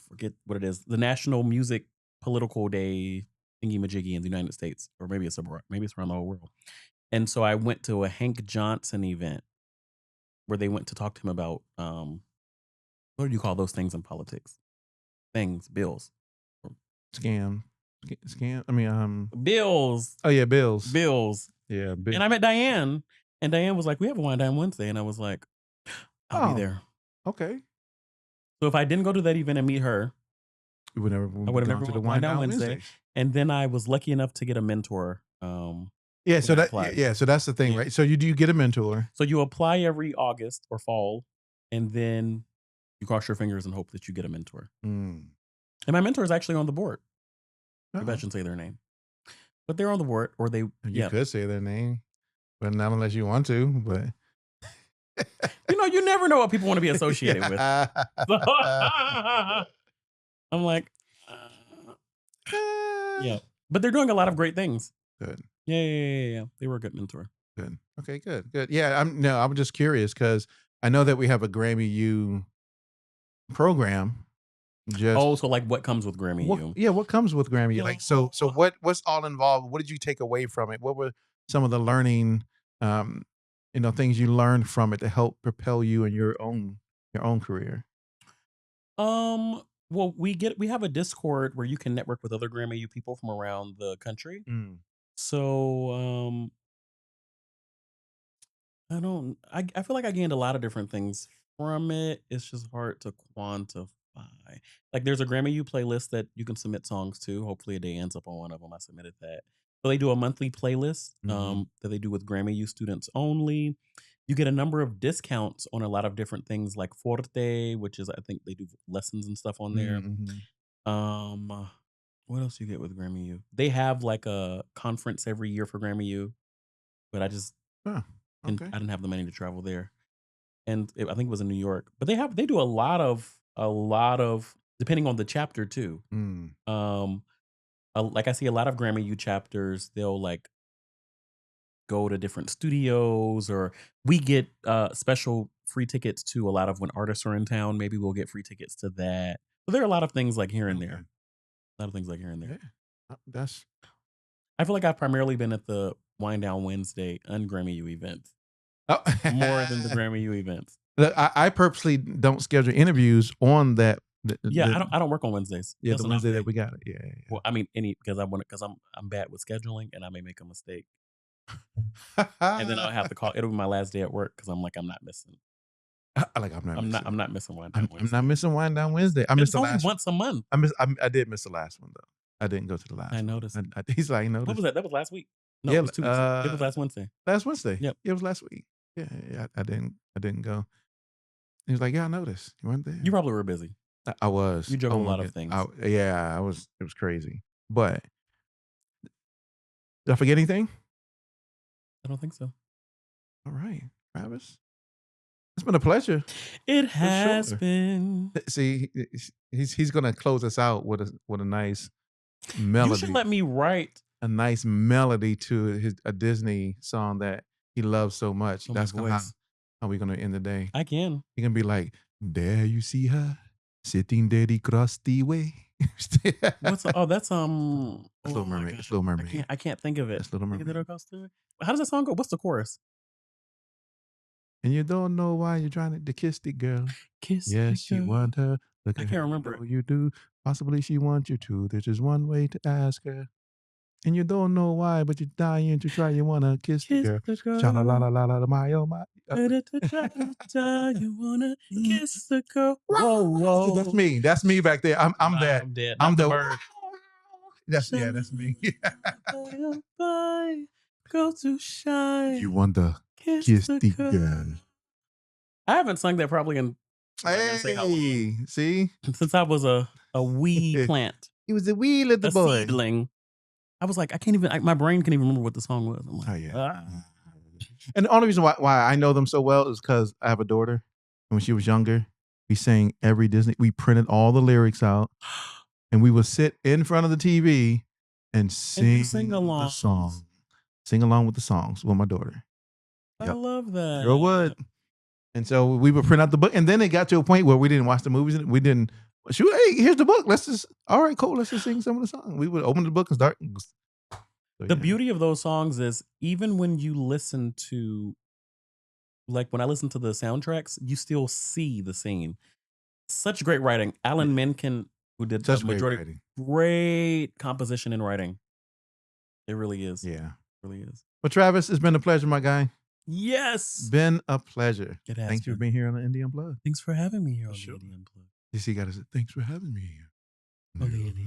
forget what it is, the National Music Political Day thingy-majiggy in the United States, or maybe it's abroad, maybe it's around the whole world. And so I went to a Hank Johnson event where they went to talk to him about what do you call those things in politics? Bills. Scam. I mean, bills. Oh yeah, bills. Yeah, bills. And I met Diane, and Diane was like, "We have a Wine Dine Wednesday," and I was like, "I'll be there." Okay. So if I didn't go to that event and meet her, I would have never to the Wine Dine Wednesday. And then I was lucky enough to get a mentor. So that's the thing, right? So you get a mentor. So you apply every August or fall, and then you cross your fingers and hope that you get a mentor. And my mentor is actually on the board. Maybe I shouldn't say their name, but they're on the board, or they. You could say their name, but not unless you want to. But you never know what people want to be associated with. So, I'm like, yeah, but they're doing a lot of great things. Good. Yeah. They were a good mentor. Good. Okay. Good. Yeah. I'm just curious because I know that we have a Grammy U program, Just so like what comes with Grammy U? what comes with Grammy? Like, so Oh. what's all involved? What did you take away from it? What were some of the learning, um, things you learned from it to help propel you in your own career? Well, we have a Discord where you can network with other Grammy U people from around the country. Mm. So I feel like I gained a lot of different things from it. It's just hard to quantify. Like there's a Grammy U playlist that you can submit songs to. Hopefully a day ends up on one of them. I submitted that. So they do a monthly playlist that they do with Grammy U students only. You get a number of discounts on a lot of different things like Forte, which is I think they do lessons and stuff on there. Mm-hmm. What else you get with Grammy U? They have like a conference every year for Grammy U, but I just Oh, okay. I didn't have the money to travel there, and I think it was in New York. But they do a lot of depending on the chapter too. Mm. Like I see a lot of Grammy U chapters. They'll like go to different studios, or we get special free tickets to a lot of when artists are in town. Maybe we'll get free tickets to that. But there are a lot of things like here and there. A lot of things like here and there. Yeah, I feel like I've primarily been at the Wind Down Wednesday un-Grammy U events more than the Grammy U events. Look, I purposely don't schedule interviews on that. I don't work on Wednesdays. Yeah, That's the an off Wednesday day. that we got it. Yeah. Well, I mean, because I'm bad with scheduling and I may make a mistake, and then I'll have to call. It'll be my last day at work because I'm not missing. I'm not missing Wind Down Wednesday. I'm not missing Wind Down Wednesday. I missed the last once a month. I did miss the last one though. I didn't go to the last one. I noticed. He's like, noticed. What was that? That was last week. No, Yeah, it was 2 weeks ago. It was last Wednesday. Last Wednesday. Yep. It was last week. Yeah. I didn't go. He was like, yeah, I noticed. You weren't there. You probably were busy. I was. You juggled a lot of things. I was. It was crazy. But did I forget anything? I don't think so. All right, Travis. It's been a pleasure. It has been. See, he's gonna close us out with a nice melody. You should let me write a nice melody to a Disney song that he loves so much. That's how we're gonna end the day. I can. He can be like, there you see her sitting there across the way. That's Little Mermaid. Gosh, Little Mermaid. I can't think of it. That's Little Mermaid. How does that song go? What's the chorus? And you don't know why you're trying to kiss the girl. Yes, you want her. Look, I can't remember it. You do. Possibly she wants you to. There's just one way to ask her. And you don't know why, but you're dying to try. You want to kiss the girl. Sha-la-la-la-la-la, my, oh, my. You want to kiss the girl. Whoa. That's me back there. I'm that. I'm dead. I'm the bird. That's me. Go to shine. You want to kiss the girl. I haven't sung that probably in. Hey, see? Since I was a wee plant. He was a wee little boy. Seedling. I was like, I can't even. My brain can't even remember what the song was. I'm like, oh yeah. And the only reason why I know them so well is because I have a daughter. And when she was younger, we sang every Disney. We printed all the lyrics out, and we would sit in front of the TV and sing along the song. Sing along with the songs with my daughter. Yep. I love that. Girl would. And so we would print out the book, and then it got to a point where we didn't watch the movies. We didn't shoot. Hey, here's the book. All right, cool. Let's just sing some of the songs. We would open the book and start. The beauty of those songs is even when you listen to, like when I listen to the soundtracks, you still see the scene. Such great writing. Alan Menken, who did the majority, great composition and writing. It really is. Yeah, it really is. Well, Travis, it's been a pleasure, my guy. Yes, been a pleasure. It has. Thanks for being here on the Indie Unplugged. Thanks for having me here on the Indie Unplugged. You got to say thanks for having me here. On the Indie.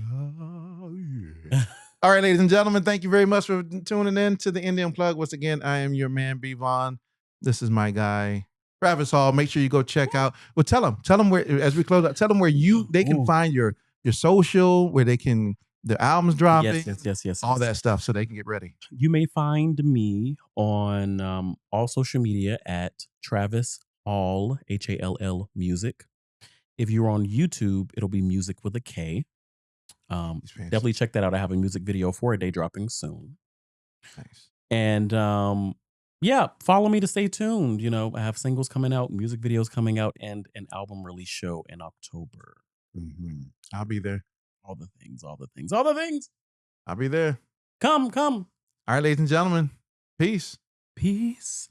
All right, ladies and gentlemen, thank you very much for tuning in to the Indie Unplugged. Once again, I am your man, B. Vaughn. This is my guy, Travis Hall. Make sure you go check out. Well, tell them where, as we close out, tell them where they can find your social, where they can, the albums dropping. Yes. All that stuff so they can get ready. You may find me on all social media at Travis Hall, Hall Music. If you're on YouTube, it'll be Music with a K. Definitely check that out. I have a music video for a day dropping soon. Nice. And follow me to stay tuned. I have singles coming out, music videos coming out, and an album release show in October. Mm-hmm. I'll be there. All the things, all the things, all the things. I'll be there. Come. All right, ladies and gentlemen. Peace. Peace.